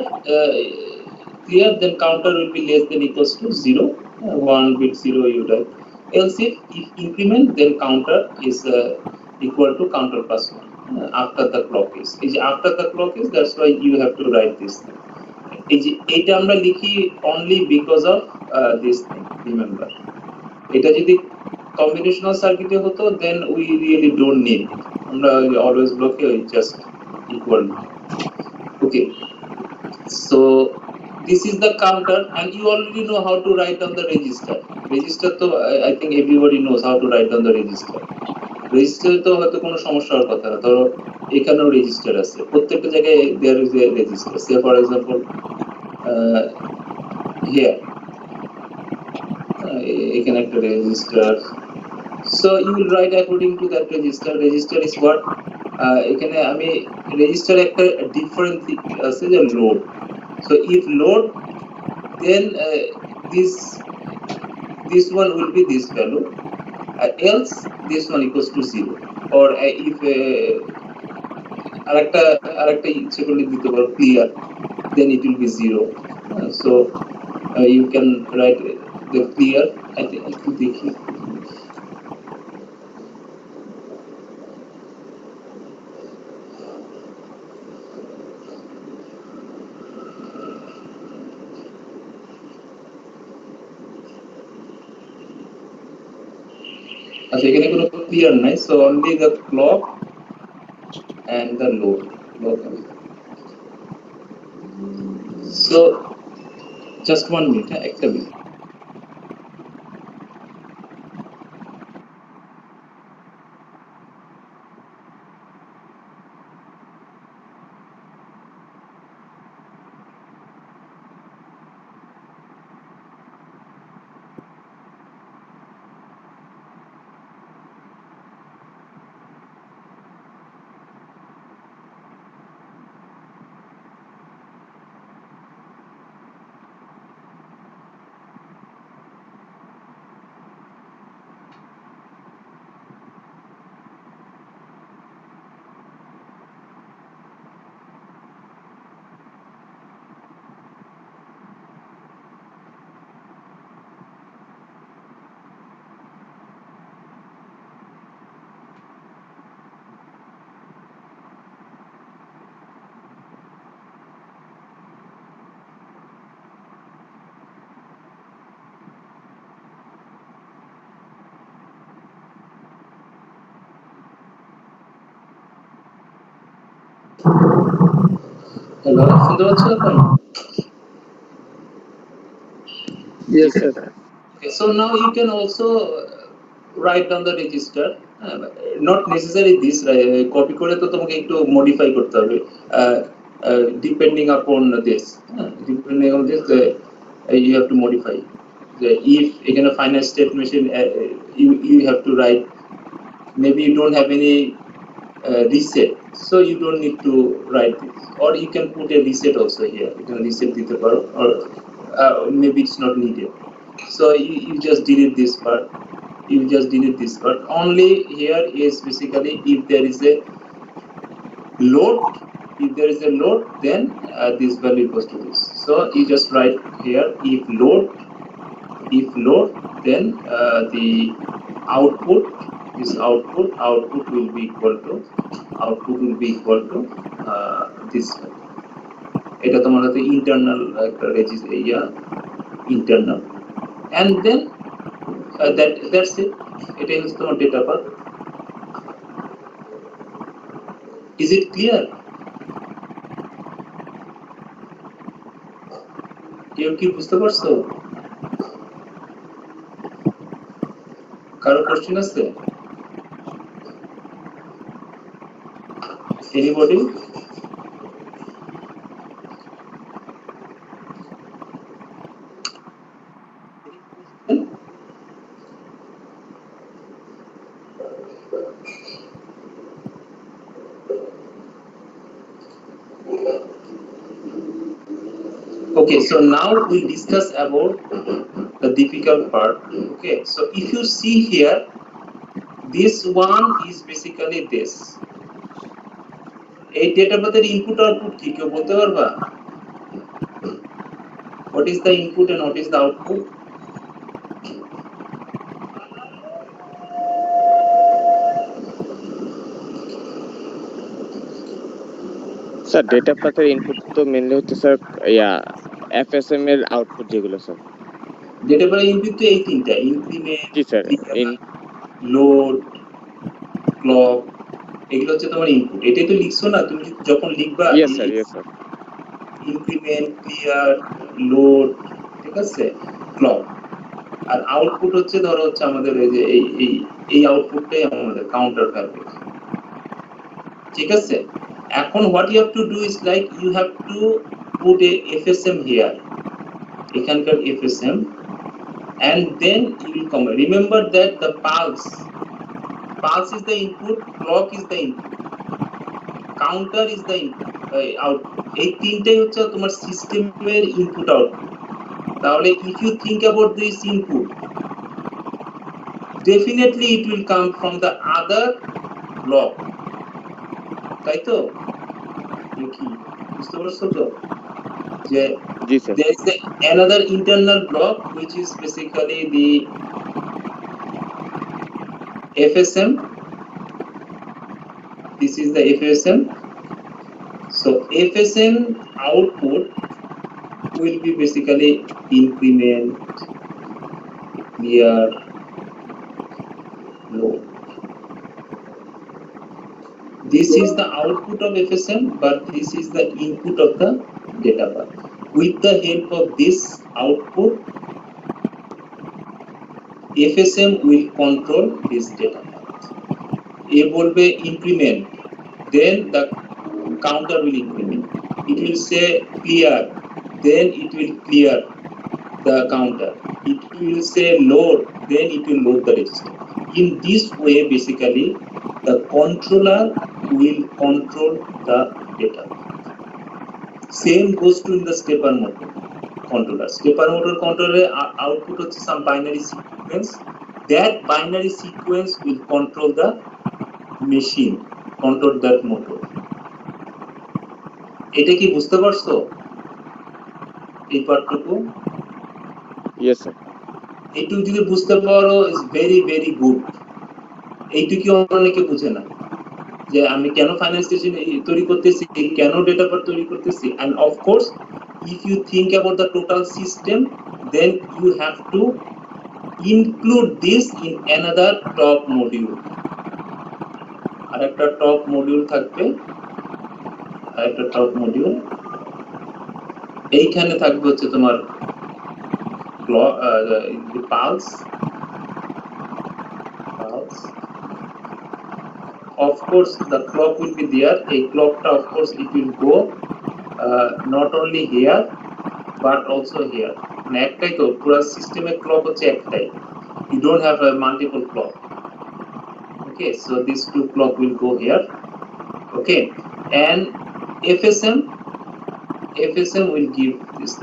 then counter will be less than equals to 0. 1 bit 0 you write. Else if increment, then counter is equal to counter plus 1 after the clock is. After the clock is, that's why you have to write this thing. এটা আমরা লিখি only because of this thing. Remember, এটা যদি combinational circuit হতো, then we really don't need it. আমরা always block just equal. Okay. So this is the counter, and you already know how to write down the register. Register to I think everybody knows how to write down the register. Register তো হয়তো কোনো সমস্যা হওয়ার কথা না, ধরো এখানেও register আছে, প্রত্যেকটা জায়গায় there is a register. Say for example here এখানে একটা register. So you will write according to that register. Register is what? এখানে আমি register একটা different আছে যে load. So if load, then this one will be this value, else this one equals to 0. Or if আরেকটা ইচ্ছে করলে দিতে পারো clear, then it will be 0. So you can write the clear. I think একটু দেখি। আচ্ছা এখানে কোনো clear নাই, so only the clock and the load. So just 1 minute, একটা minute. Hello, শুনতে পাচ্ছ এখন? Yes, sir. Okay, so now you can also write down the register. Not necessarily this, copy করে তো তোমাকে একটু modify করতে হবে, depending upon this. Depending on this, you have to modify. If এখানে final state machine, you have to write. Maybe you don't have any reset, so you don't need to write this. Or you can put a reset also here. You can reset দিতে পারো, or maybe it's not needed. So you just delete this part. You just delete this part. Only here is basically if there is a load. If there is a load, then this value equals to this. So you just write here if load, then the output, this output will be equal to this value. এটা তোমার হচ্ছে internal একটা register internal, and then that's it. এটাই হচ্ছে তোমার data path. Is it clear? কেউ কি বুঝতে পারছো? কারো কোশ্চেন আছে? Anybody? Okay, so now we discuss about the difficult part. Okay, so if you see here, this one is basically this. এই data path এর input output কি কেউ বলতে পারবা? What is the input and what is the output? Sir data পাথের input তো mainly হচ্ছে sir FSM এর আউটপুট যেগুলো স্যার। data path input তো এই তিনটা, increment, জি স্যার, load, clock, এগুলো হচ্ছে তোমার ইনপুট। এটাই তো লিখছো না তুমি যখন লিখবা। Yes sir, yes sir. Increment, clear, load, ঠিক আছে, ক্লক। আর আউটপুট হচ্ছে ধরো হচ্ছে আমাদের এই যে এই আউটপুটটাই আমাদের কাউন্টার ভ্যালু, ঠিক আছে। এখন what you have to do is like you have to put a FSM here, এখানকার FSM, and then you will come. Remember that the pulse is the input, clock is the input, counter is the output. এই তিনটাই হচ্ছে তোমার সিস্টেমের input output. তাহলে if you think about this input, definitely it will come from the other block, তাই তো? কি বুঝতে পারছো তো যে জি sir. there is another internal block which is basically the FSM. This is the FSM. So FSM output will be basically increment, clear, load. This is the output of FSM, but this is the input of the data path. With the help of this output, FSM will control this data path. A bolbe increment, then the counter will increment. It will say clear, then it will clear the counter. It will say load, then it will load the register. In this way, basically, the controller will control the data. Same goes to in the stepper motor controller. Stepper motor controller output is some binary sequence. That binary sequence will control the machine, control that motor. এটা কি বুঝতে পারছো এই পার্টটুকু? Yes sir. এইটুকু যদি বুঝতে পারো is very very good. এইটুকু অনেকে বুঝে না যে আমি কেন ফাইনাল স্টেশন তৈরি করতেছি, কেন ডেটা পার্ট তৈরি করতেছি। End of course if you think about the total system, then you have to include this in another top module. আর একটা টপ মডিউল থাকবে, আর একটা টপ মডিউল এইখানে থাকবে হচ্ছে তোমার pulse. Of course the clock will be there. A clock of course it will go not only here but also here. মানে একটাই তো পুরো সিস্টেমের ক্লক হচ্ছে একটাই, you don't have a multiple clock. Okay, so these two clock will go here. Okay, and FSM will give this.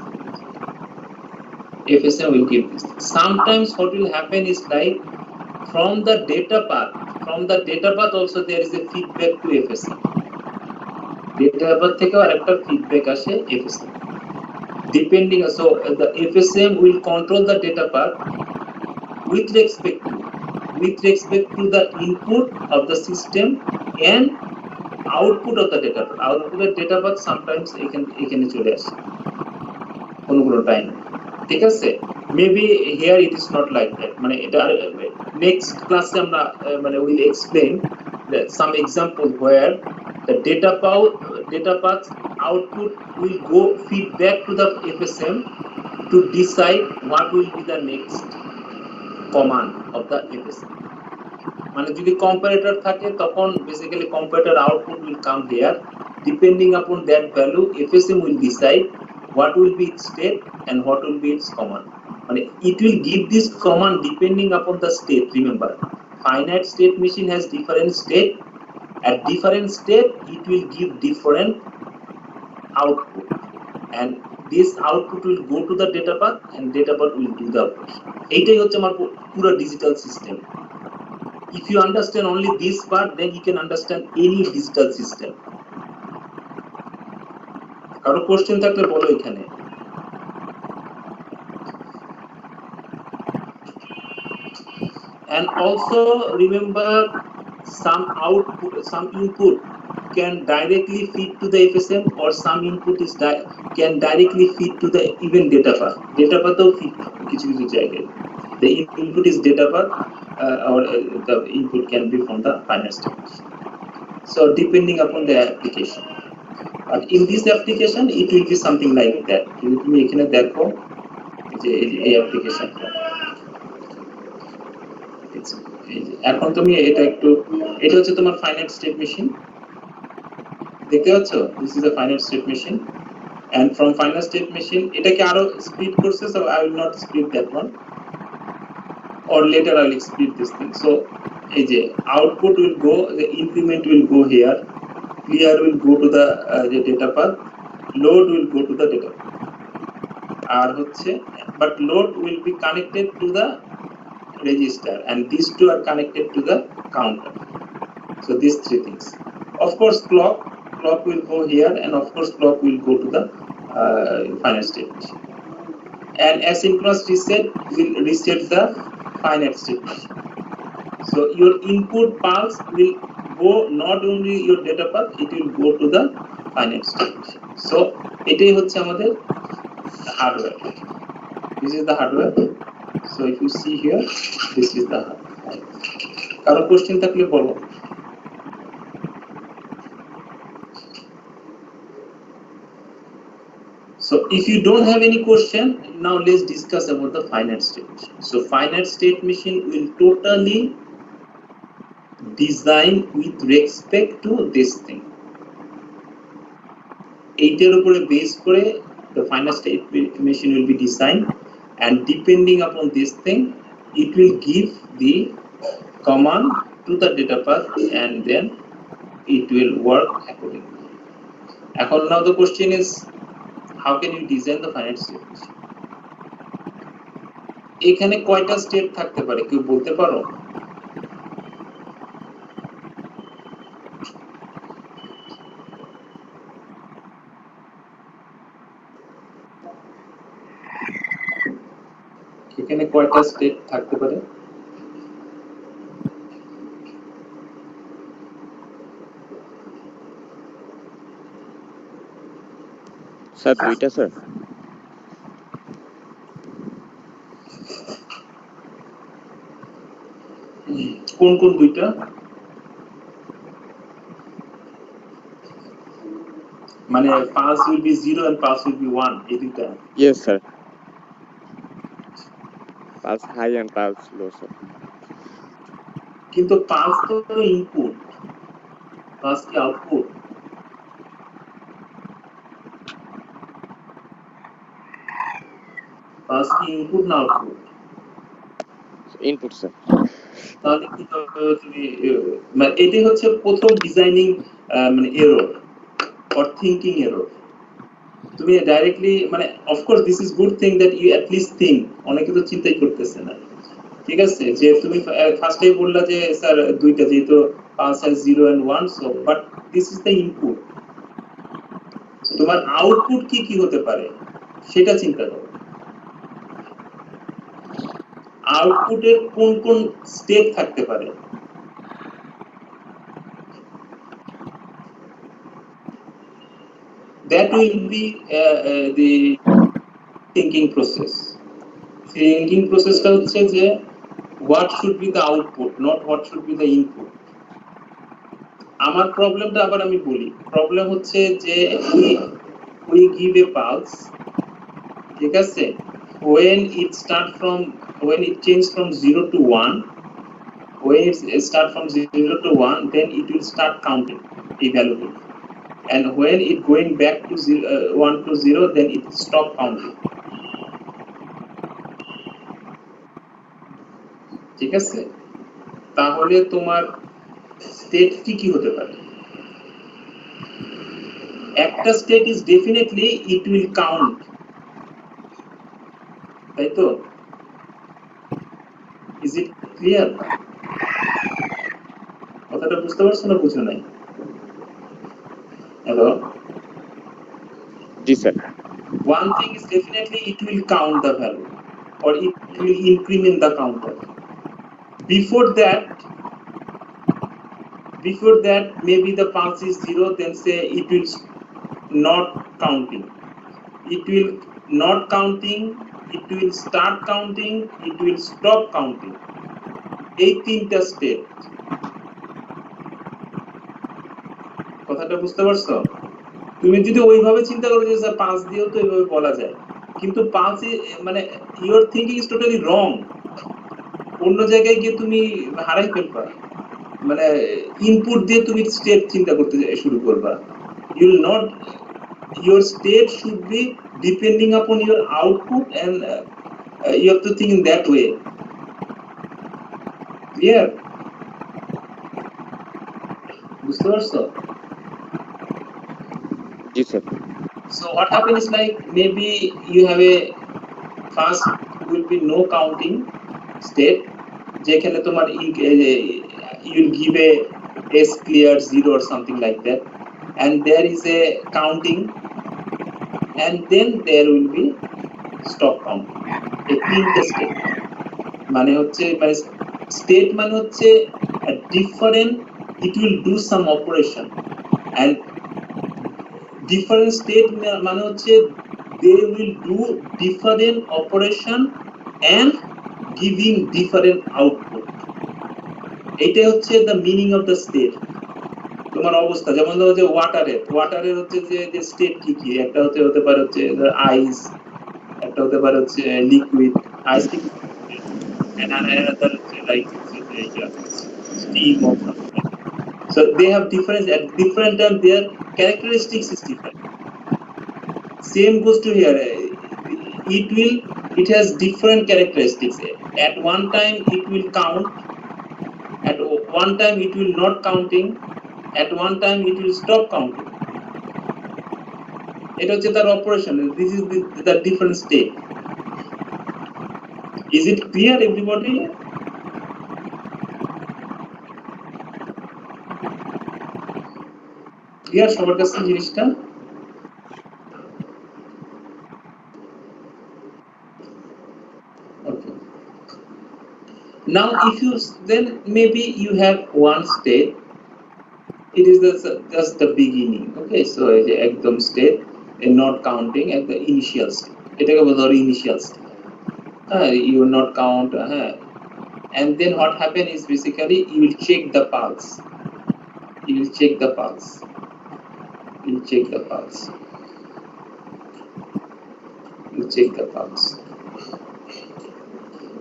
FSM will give this. Sometimes what will happen is like from the data path also there is a feedback to FSM. Data path থেকে আরেকটা feedback আসে FSM. Depending, so the FSM will control the data path with respect to the input of the system and output of the data path. Output of data path sometimes এখানে চলে আসে কোনো time, ঠিক আছে। Maybe here it is not like that, মানে এটা next ক্লাসে আমরা মানে will explain some example where the data path output will go feedback to the FSM to decide what will be the next command of the FSM. মানে যদি comparator থাকে তখন basically comparator output will come here. Depending upon that value, FSM will decide what will be its state and what will be its command. মানে it will give this command depending upon the state. Remember, finite state machine has different state. At different state, it will give different output, and this output will go to the data path, and data path will do the output. এইটাই হচ্ছে আমার পুরো digital system. If you understand only this part, then you can understand any digital system. কারো question থাকলে বলো এখানে। And also remember, some input can directly feed to the FSM, or some input can directly feed to the even data path. Data path or feed কিছু জায়গায় the input is data path, or the input can be from the finite state. So depending upon the application. But in this application it will be something like that. যদি তুমি এখানে দেখো যে এই অ্যাপ্লিকেশনটা এখন তুমি এটা একটু এটা হচ্ছে তোমার ফাইনাইট স্টেট মেশিন দেখতে পাচ্ছ this is a finite state machine and from finite state machine এটাকে আরো স্প্লিট করছে so I will not split that one or later I will split this thing so এই যে output will go the increment will go here clear will go to the data path load will go to the data path আর হচ্ছে but load will be connected to the register and these two are connected to the counter so these three things of course clock will go here and of course clock will go to the finite state machine and asynchronous reset will reset the finite state machine so your input pulse will go not only your data path it will go to the finite state machine so এটাই হচ্ছে আমাদের hardware this is the hardware so if you see here this is the hardware কারো question থাকলে বলো So if you don't have any question, now let's discuss about the finite state machine. So finite state machine will totally design with respect to this thing. এইটার উপরে base করে the finite state machine will be designed and depending upon this thing, it will give the command to the data path and then it will work accordingly. Now the question is how can you design the finite state machine এখানে কয়টা step থাকতে পারে কেউ বলতে পারো এখানে কয়টা step থাকতে পারে স্যার দুইটা স্যার কোন কোন দুইটা মানে pulse will be 0 and pulse will be 1 এই দুইটা yes sir pulse high and pulse low sir কিন্তু pulse তো ইনপুট pulse কি আউটপুট pulse কি ইনপুট না আউটপুট input sir তাহলে কি তুমি মানে এটাই হচ্ছে প্রথম ডিজাইনিং মানে এরর or thinking error তুমি ডাইরেক্টলি মানে of course this is good thing that you at least think অনেকে তো চিন্তাই করতেছে না ঠিক আছে যে তুমি ফার্স্টেই বললা যে স্যার দুইটা যেহেতু pulse R 0 and 1 so but this is the input তোমার আউটপুট কি কি হতে পারে সেটা চিন্তা করো আউটপুটের কোন কোন স্টেপ থাকতে পারে that will be the thinking process টা হচ্ছে যে what should be the output not what should be the input আমার প্রবলেমটা আবার আমি বলি প্রবলেম হচ্ছে যে we give a pulse ঠিক আছে when it change from 0 to 1 when it start from 0 to 1 then it will start counting a value and when it going back to 1 to 0 then it stop counting ঠিক আছে তাহলে তোমার state কি হতে পারে একটা state is definitely it will count তাই তো is it clear কথাটা বুঝতে পারছো না বুঝো নাই hello ji sir one thing is definitely it will count the value or it will increment the counter before that maybe the pulse is 0 then say it will not counting it will not counting it will start counting it will stop counting এই তিনটা step কথাটা বুঝতে পারছো তুমি যদি ওইভাবে চিন্তা করো যে স্যার পালস দিয়েও তো এইভাবে বলা যায়, কিন্তু পালস মানে ইওর থিংকিং ইজ টোটালি রং। অন্য জায়গায় গিয়ে তুমি হারাই ফেলবা, মানে ইনপুট দিয়ে তুমি স্টেট চিন্তা করতে শুরু করবা। You will not, your state should be depending upon your output, and you have to think in that way. Clear? বুঝতে পারছো? জি sir. So what happens is like maybe you have a first will be no counting state, যেখানে তোমার you will give a s clear 0 or something like that, and there is a counting, and then there will be stop counting. A তিনটে state মানে হচ্ছে, মানে state মানে হচ্ছে different, it will do some operation, and different state মানে হচ্ছে they will do different operation and giving different output. এটা হচ্ছে the meaning of the state. তোমার অবস্থা যেমন ধরো যে ওয়াটারের হচ্ছে যে স্টেট কি কি, একটা হতে পারে হচ্ছে আইস, একটা হতে পারে হচ্ছে liquid, ice liquid, and another like steam or something. So they have different, at different time their characteristics is different. Same goes to here. It has different characteristics. At one time it will count, at one time it will not counting, at one time it will stop counting. It হচ্ছে তার operation. This is the different state. Is it clear, everybody? Clear সবার কাছে জিনিসটা? Okay. Now if you then maybe you have one state, it is just the beginning. Okay, so the ekdom state and not counting at the initial state. এটাকে বলা হয় initial state. You will not count, and then what happen is basically you will check the pulse. You will check the pulse. You will check the pulse. You check the pulse.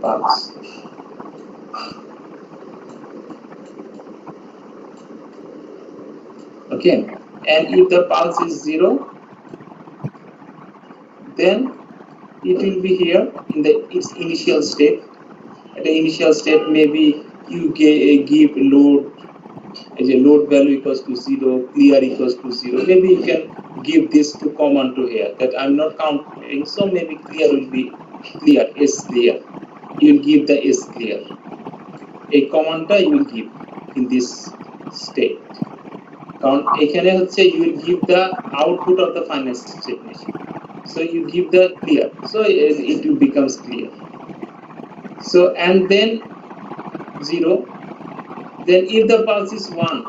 Pulse. Okay, and if the pulse is 0, then it will be here in its initial state. At the initial state, maybe you give load, as a load value equals to 0, clear equals to 0. Maybe you can give this to command to here that I'm not counting, so maybe clear will be clear, S clear. You will give the S clear. A command you will give in this state. এখানে হচ্ছে you will give the output of the final state machine. So you give the clear, so it will becomes clear. So and then 0. Then if the pulse is 1,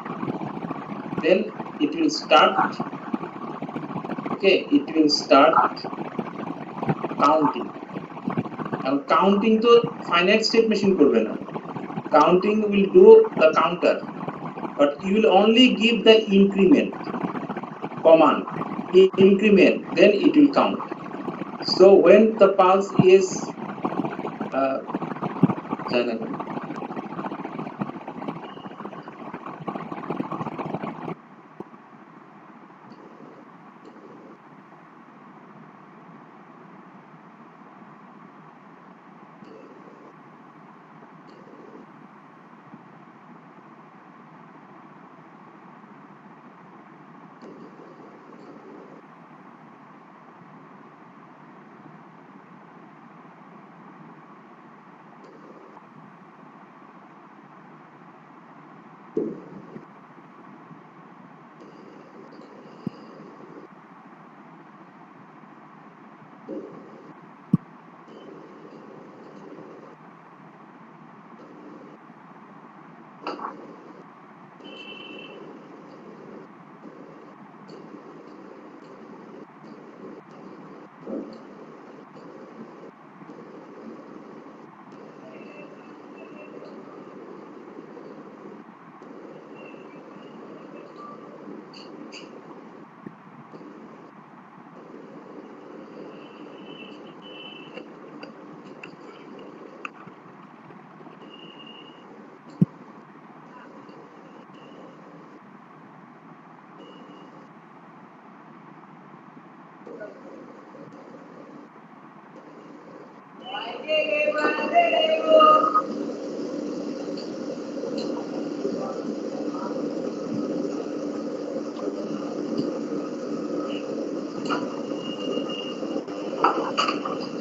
then it will start. Okay, it will start counting. And counting to finite state machine করবে না. Counting will do the counter, but you will only give the increment command. Increment, then it will count. So when the pulse is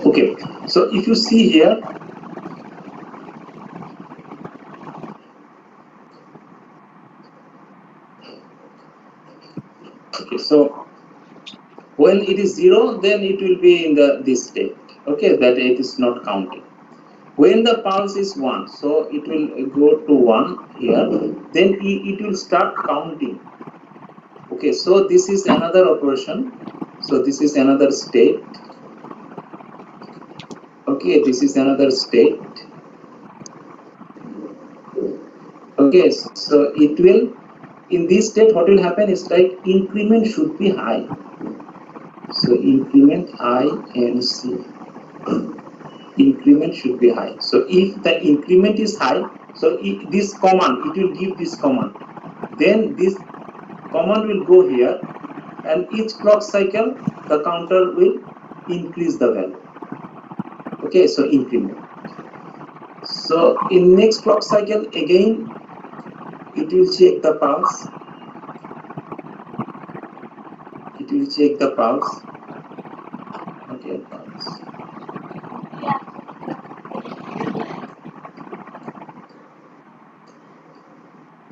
Okay, so if you see here, okay, so when it is 0, then it will be in this state, okay, that it is not counting. When the pulse is 1, so it will go to 1 here, then it will start counting. Okay, so this is another operation, so this is another state. Okay, this is another state. Okay, so it will, in this state, what will happen is like increment should be high. So increment I and C. Increment should be high. So if the increment is high, so this command, it will give this command. Then this command will go here, and each clock cycle, the counter will increase the value. Okay, so increment. So in next clock cycle, again, it will check the pulse. It will check the pulse. Okay, pulse.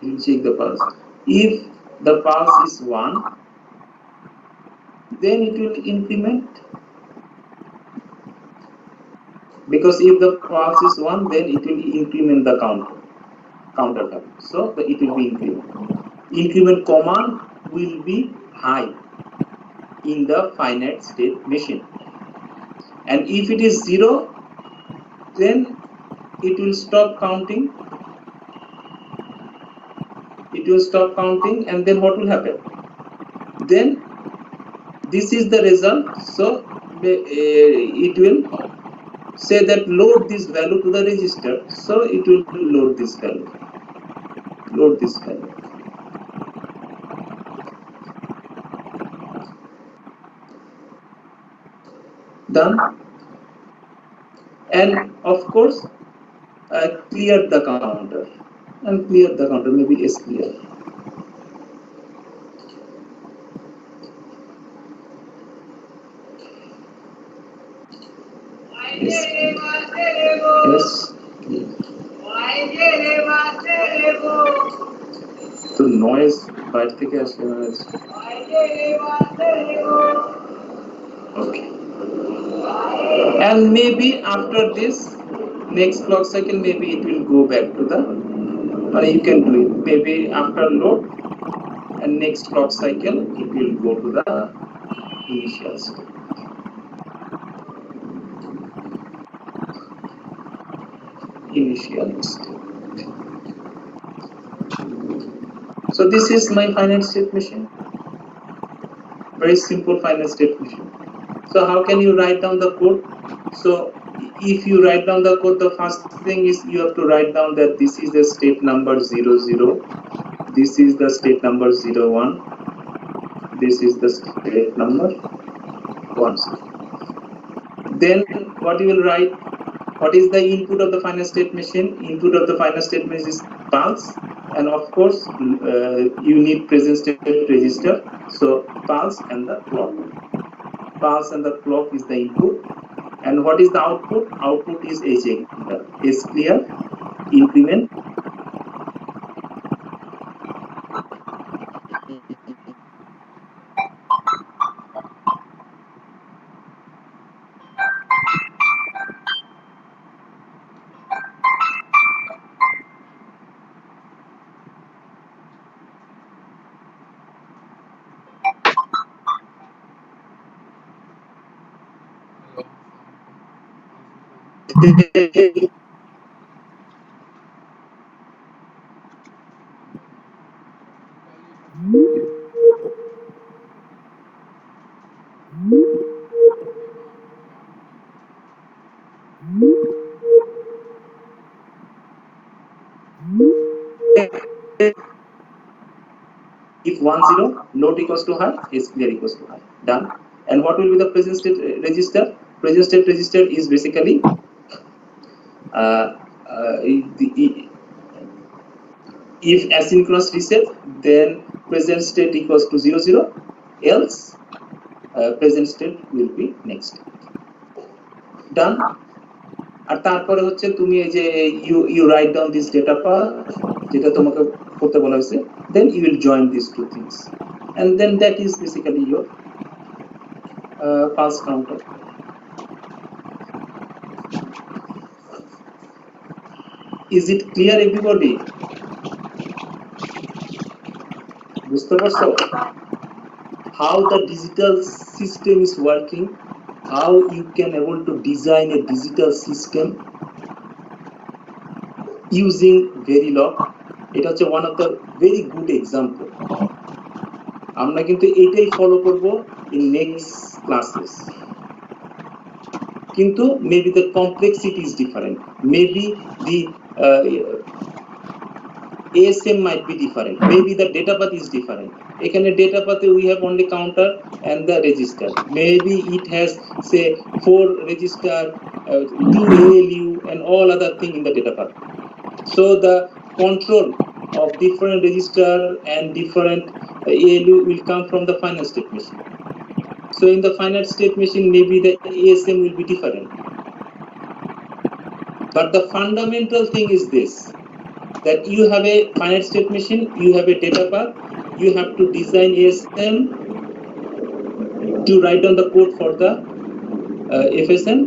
It will check the pulse. If the pulse is 1, then it will increment. Because if the pulse is 1, then it will increment the counter value. So it will be increment. Increment command will be high in the finite state machine. And if it is 0, then it will stop counting. It will stop counting, and then what will happen? Then this is the result. So it will say that load this value to the register. So it will load this value. Load this value. Done. And of course, clear the counter. And clear the counter, maybe S clear. Yes. So noise বাইরে থেকে আসলে okay. And maybe after this next clock cycle, maybe it will go back to the, or you can do it maybe after load, and next clock cycle it will go to the initial state. Initial state. So this is my finite state machine. Very simple finite state machine. So how can you write down the code? So if you write down the code, the first thing is you have to write down that this is the state number 00, this is the state number 01, this is the state number 1. Then what you will write? What is the input of the finite state machine? Input of the finite state machine is pulse, and of course you need present state register. So pulse and the clock. Pulse and the clock is the input. And what is the output? Output is S clear, increment. If 10 load equals to high, S clear equals to high. Done. And what will be the present state register? Present state register is basically if asynchronous reset, then present state equals to 0 0, else present state will be next. Done. আর তারপরে হচ্ছে তুমি এই যে you write down this data path যেটা তোমাকে করতে বলা হয়েছে, then you will join these two things, and then that is basically your pulse counter. Is it clear everybody? বুঝতে পারছো how the digital system is working, how you can able to design a digital system using Verilog? এটা হচ্ছে one of the very good example. আমরা কিন্তু এটাই follow করব in next classes. কিন্তু maybe the complexity is different, maybe the ASM might be different, maybe the data path is different. এখানে data path we have only counter and the register, maybe it has say 4 register, 2 ALU and all other thing in the data path. So the control of different register and different ALU will come from the final state machine. So in the final state machine, maybe the ASM will be different. But the fundamental thing is this, that you have a finite state machine, you have a data path, you have to design ASM to write down the code for the FSM,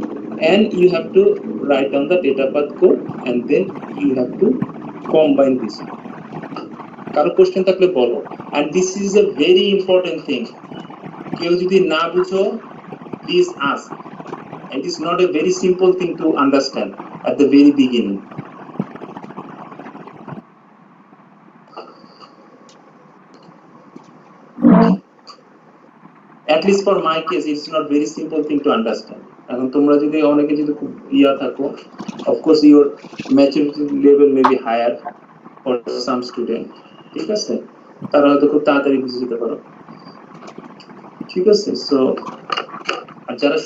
and you have to write down the data path code, and then you have to combine this. কারো question থাকলে বলো, and this is a very important thing. কেউ যদি না বুঝো, please ask. It is not a very simple thing to understand at the very beginning. At least for my case, it's not very simple thing to understand. এখন তোমরা যদি অনেকে যদি খুব ইয়া থাকো, of course your maturity level may be higher for some student, ঠিক আছে, তারা হয়তো খুব তাড়াতাড়ি বুঝে যেতে পারো, ঠিক আছে। সো আর যারা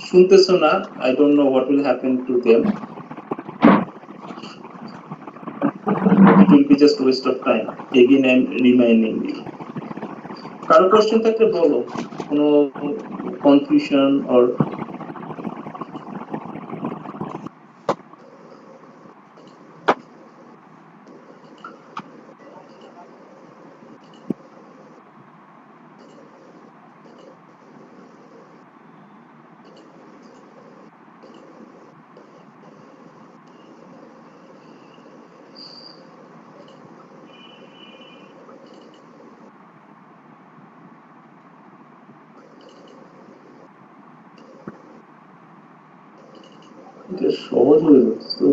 শুনতেছো না, I don't know what will happen to them. It will be just waste of time. Again, I'm reminding you. কারো কোশ্চেন থাকলে বলো, কোনো কনফিউশন or এটা সহজ হয়ে যাচ্ছে তো।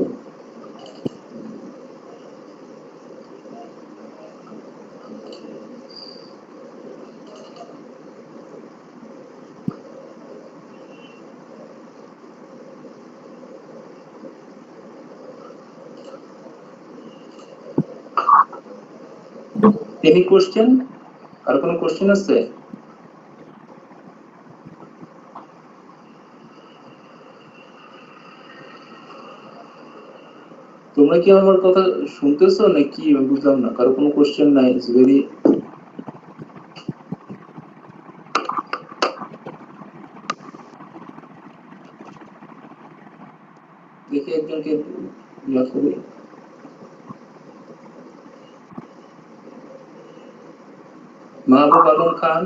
Any question? আর কোনো কোশ্চেন আছে? তোমরা কি আমার কথা শুনতেছো নাকি বুঝলাম না, কারো কোনো কোশ্চেন নাই? ইটস ভেরি দেখি একজনকে ইয়া করি। মাহবুব আলম খান,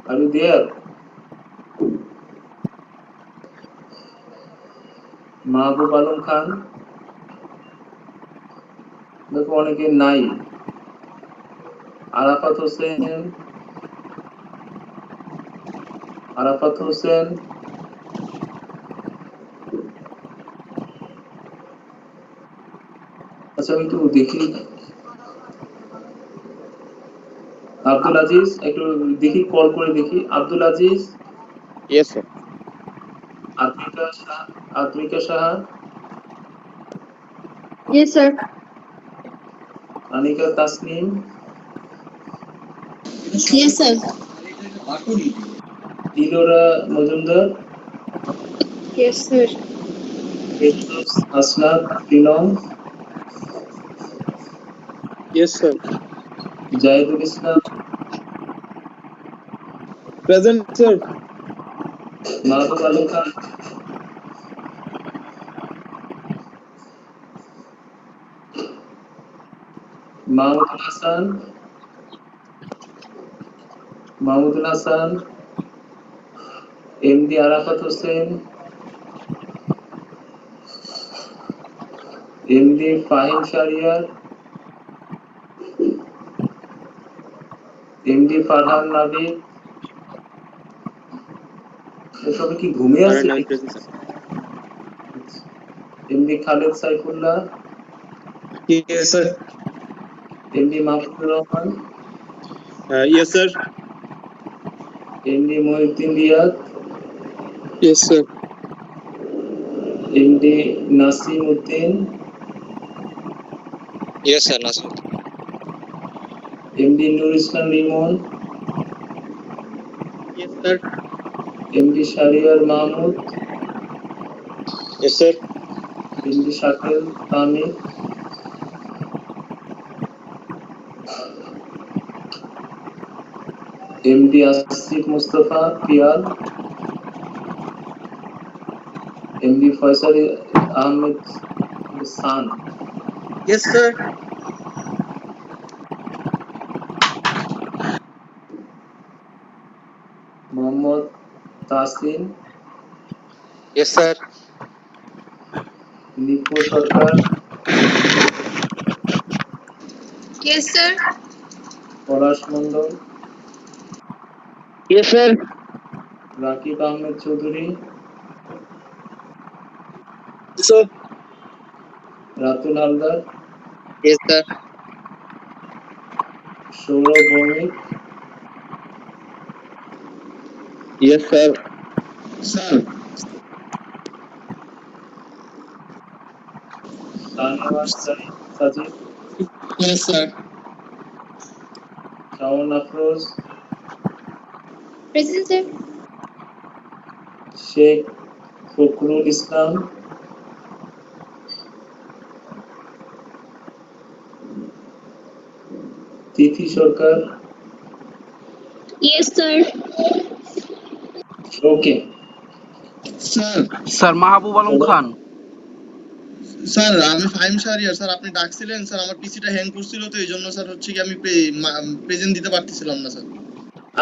আর ইউ দেয়ার? মাহবুব আলম খান, দেখো অনেকে নাই। আরাফাত হোসেন, আরাফাত হোসেন, আচ্ছা আমি একটু দেখি। আব্দুল আজিজ, একটু দেখি, কল করে দেখি। Abdul Aziz, yes sir. Adrika Saha, Yes, sir. Anika Tasnim, Yes, sir. Ilora Majumdar, Yes, sir. Christos Hasnat Prinam, Yes, sir. Jahidul Islam, Present, sir. Mahbub Alam Khan, Mahmudul Hasan, MD Arafat Hussain, MD Fahim Shariar, MD Farhan Navid, এসবে কি ঘুমিয়ে আছে? MD Khaled Saifullah, Yes, sir. MD Mahfuzur Rahman, Yes, sir. MD Mohiuddin Riyad, Yes, sir. MD Nasim Uddin, Yes, sir, Nasir. MD Nur Islam Limon, Yes, sir. MD Shariar Mahmud, Yes, sir. MD Shakil Tamir, MD Asif Mustafa Pial, MD Faisal Ahmed San, Yes, sir. Mohammad Tasin, Yes, sir. Nipo Sarkar, Yes, sir. Polash Mondol, Yes, sir. Rakib Ahmed Choudhury, Sir. Ratul Haldar, Yes, sir. Saurabh Bhomik, Yes, sir. Sir. Shahnawaz Sajid, Yes, sir. Shawan Afroz, Present, sir. Sheikh Fokhrul Islam, Tithi Sarkar. Yes, sir. Okay. Sir sir Mahbub Alam Khan. Sir আমি Fahim Shahriar sir, আপনি ডাকছিলেন sir, আমার পিসিটা hang করছিল তো এই জন্য sir হচ্ছে কি আমি প্রেজেন্ট দিতে পারতেছিলাম না স্যার।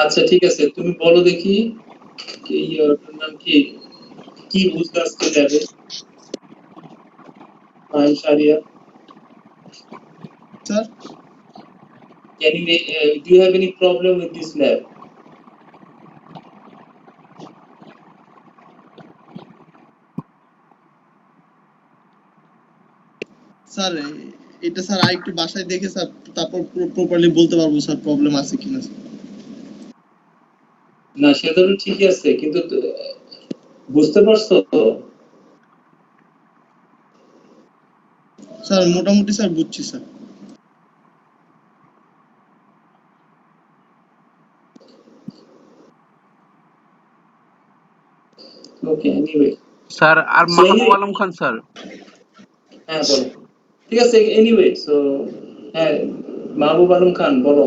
আচ্ছা ঠিক আছে, তুমি বলো দেখি ওর নাম কি কি বুঝতে আসতে যাবে? Fahim Shahriar. Sir Do you have any problem with this lab? Sir এটা স্যার আরেকটু বাসায় দেখে স্যার তারপর প্রপারলি বলতে পারবো স্যার প্রবলেম আছে কিনা। না সেটা তো ঠিকই আছে, কিন্তু বুঝতে পারছো তো? স্যার মোটামুটি স্যার বুঝছি স্যার। ওকে এনিওয়ে স্যার আর মাহবুব আলম খান স্যার। হ্যাঁ বলো, ঠিক আছে এনিওয়ে সো হ্যাঁ মাহবুব আলম খান বলো।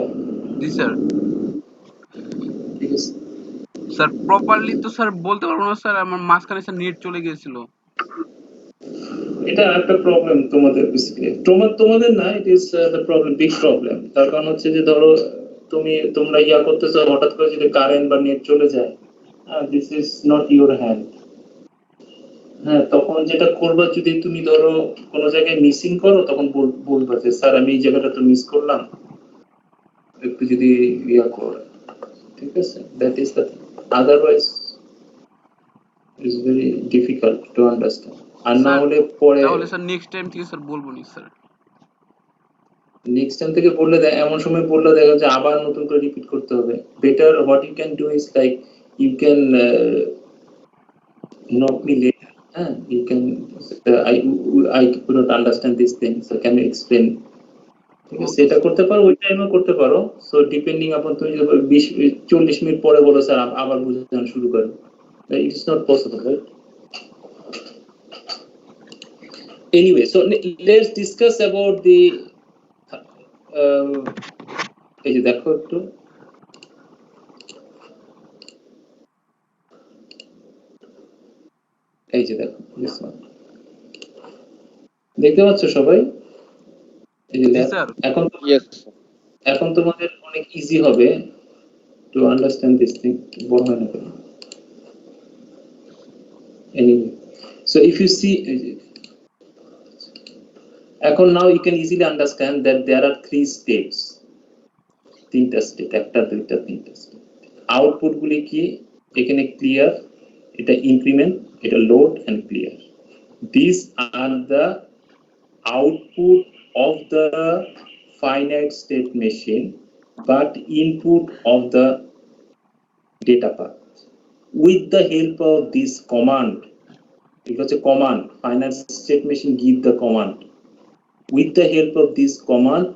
জি স্যার। ঠিক আছে স্যার প্রপারলি তো স্যার বলতে পারবো না স্যার, আমার মাঝখানে স্যার নেট চলে গিয়েছিল। এটা একটা প্রবলেম তোমাদের বেসিক্যালি, তোমাদের না, it is the problem, big problem. তার কারণ হচ্ছে যে ধরো তোমরা ইয়া করতেছো, হঠাৎ করে যদি কারেন্ট বা নেট চলে যায়, this is not your hand. হ্যাঁ তখন যেটা করবা, যদি তুমি ধরো কোনো জায়গায় মিসিং করো তখন বলবা যে স্যার আমি এই জায়গাটা তো মিস করলাম, একটু যদি ইয়া করো, ঠিক আছে? That is the otherwise is very difficult to understand. আর না হলে পরে তাহলে স্যার নেক্সট টাইম থেকে স্যার বলবো নি স্যার। নেক্সট টাইম থেকে বললে এমন সময় বললে দেখা যায় আবার নতুন করে রিপিট করতে হবে। Better what you can do is like you can knock me later. You can I could not understand this thing, so can you explain? ঠিক আছে, এটা করতে পারো, ওই টাইমও করতে পারো। সো ডিপেন্ডিং আপন তুমি যদি 20-40 মিনিট পরে বলো স্যার আবার বোঝানো শুরু করো, it is not possible, right? anyway, so let's discuss about the এই যে দেখো একটু এই যে দেখো this one দেখতে পাচ্ছ সবাই এই যে জি স্যার। এখন Yes. এখন তোমাদের অনেক ইজি হবে to understand this thing বড় হয় না কেন? Anyway, so if you see এখন now you can easily understand that there are three states, তিনটা স্টেট, একটা দুইটা তিনটা স্টেট। আউটপুট গুলি কি? এখানে ক্লিয়ার, এটা ইনক্রিমেন্ট, এটা load and clear. These are the output of the finite state machine, but input of the data path. With the help of this command, because a command, finite state machine give the command. With the help of this command,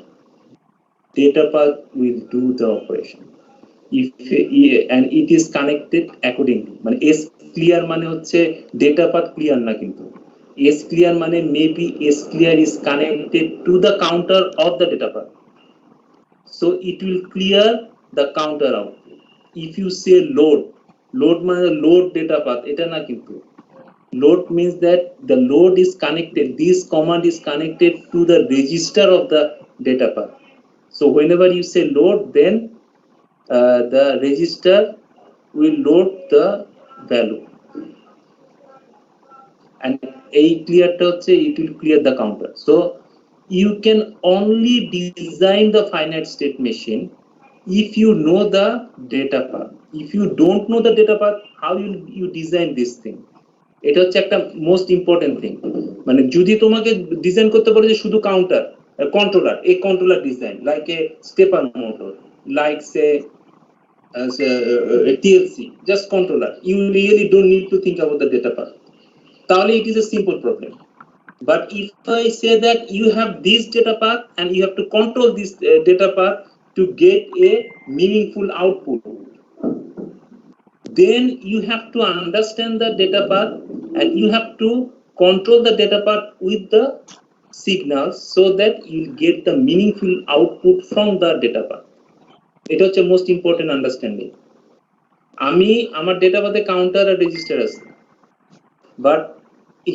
data path will do the operation. If and it is connected accordingly. মানে S clear মানে হচ্ছে data path clear না কিন্তু। S clear মানে maybe S clear is connected to the counter of the data path. So it will clear the counter output. If you say load মানে load data path, এটা না কিন্তু। Load means that the load is connected, this command is connected to the register of the data path. So whenever you say load, then the register will load the value. And a clear touch, it will clear the counter. So you can only design the finite state machine if you know the data path. If you don't know the data path, how will you design this thing? এটা হচ্ছে একটা most important thing. মানে যদি তোমাকে design করতে বলে যে শুধু কাউন্টার কন্ট্রোলার, এই controller design like a stepper motor, like say TLC, just controller, you really don't need to think about the data path, তাহলে it is a simple problem. But if I say that you have this data path and you have to control this data path to get a meaningful output, then you have to understand the data path and you have to control the data path with the signals so that you get the meaningful output from the data path. এটা হচ্ছে most important understanding. আমি আমার data পাথে counter আর register আছে, but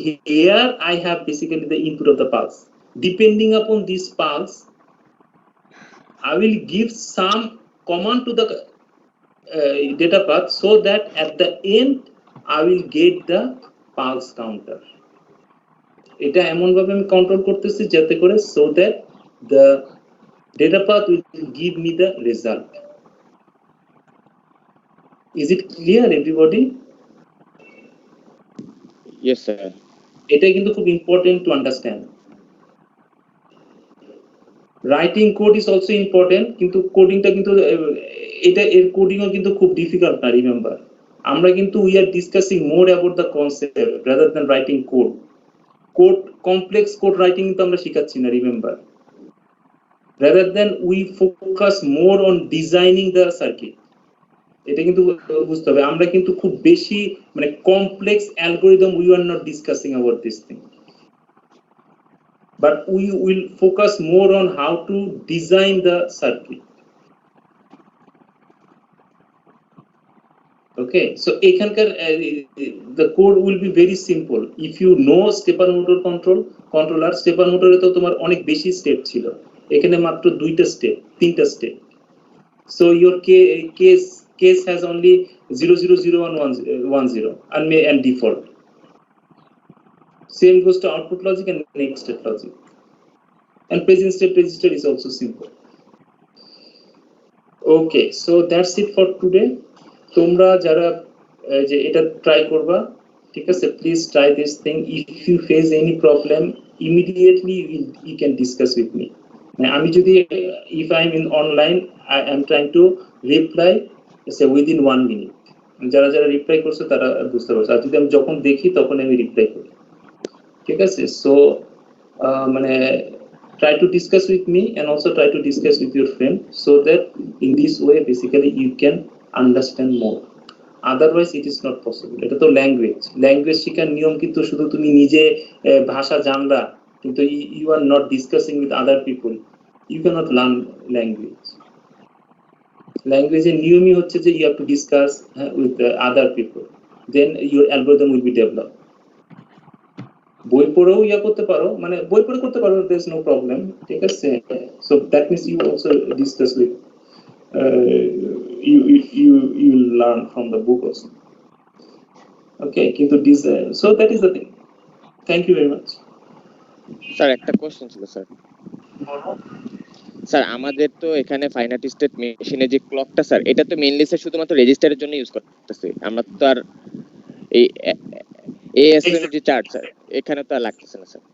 here I have basically the input of the pulse. Depending upon this pulse, I will give some command to the data path so that at the end I will get the pulse counter. এটা এমন ভাবে আমি control করতেছি যাতে করে so that the data path will give me the result. Is it clear everybody? Yes, sir. এটা কিন্তু খুব important to understand. Writing code is also important, কিন্তু কোডিংটা কিন্তু এটা এর কোডিংও কিন্তু খুব ডিফিকাল্ট না, রিমেম্বার। আমরা কিন্তু we are discussing more about the concept rather than writing code. Code complex code writing কিন্তু আমরা শিখাচ্ছি না, remember. Rather than we focus more on designing the circuit, এটা কিন্তু বুঝতে হবে। আমরা কিন্তু খুব বেশি মানে complex algorithm we are not discussing about this thing, but we will focus more on how to design the circuit. Okay, so ekhankar the code will be very simple. If you know stepper motor controller, stepper motor e to tomar onek beshi step chilo, ekhane matro duita step, tinta step. So your case has only 0001110 and default. Same goes to output logic and next state logic. And present state register is also simple. Okay, so that's it for today. তোমরা যারা যে এটা try করবা, ঠিক আছে, please try this thing. If you face any problem immediately you can discuss with me. মানে আমি যদি if I am in online, I am trying to reply within 1 minute. যারা যারা রিপ্লাই করছে তারা বুঝতে পারছে, আর যদি আমি যখন দেখি তখন আমি রিপ্লাই করি, ঠিক আছে। সো মানে try to discuss with me and also try to discuss with your friend so that in this way basically you can understand more. Otherwise it is not possible. এটা তো ল্যাঙ্গুয়েজ শেখার নিয়ম কিন্তু শুধু তুমি নিজে ভাষা জানলা কিন্তু you are not discussing with other people, you cannot learn language. ল্যাঙ্গুয়েজের নিয়মই হচ্ছে যে you have to discuss with other people, then your algorithm will be develop. বই পড়েও করতে পারো, মানে বই পড়ে করতে পারো, দেয়ার ইজ নো প্রবলেম, ঠিক আছে। So that means you also discuss with you learn from the book also. Okay, কিন্তু this so that is the thing. Thank you very much. Sir একটা কোশ্চেন ছিল স্যার। স্যার আমাদের তো এখানে fine আর্টিস্টেড মেশিনে যে ক্লকটা স্যার, এটা তো মেইনলি স্যার শুধুমাত্র রেজিস্টারের জন্য ইউজ করতেছি, আমরা তো আর এই এএসএম যে চার্ট স্যার এখানে তো আর লাগতেছে না স্যার।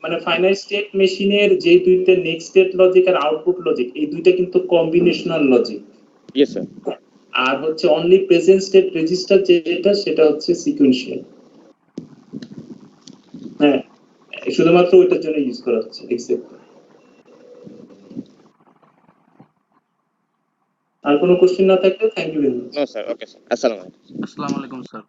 মানে ফাইনাল স্টেট মেশিনের যে দুইটা নেক্সট স্টেট লজিক আর আউটপুট লজিক, এই দুইটা কিন্তু কম্বিনেশনাল লজিক। Yes sir. আর হচ্ছে অনলি প্রেজেন্ট স্টেট রেজিস্টার যেটা সেটা হচ্ছে সিকোয়েন্সিয়াল। হ্যাঁ, শুধুমাত্র ওইটার জন্য ইউজ করা হচ্ছে এক্সেপ্ট। আর কোনো কোশ্চেন না থাকলে thank you very much. No sir, okay sir, আসসালামু আলাইকুম। আসসালামু আলাইকুম স্যার।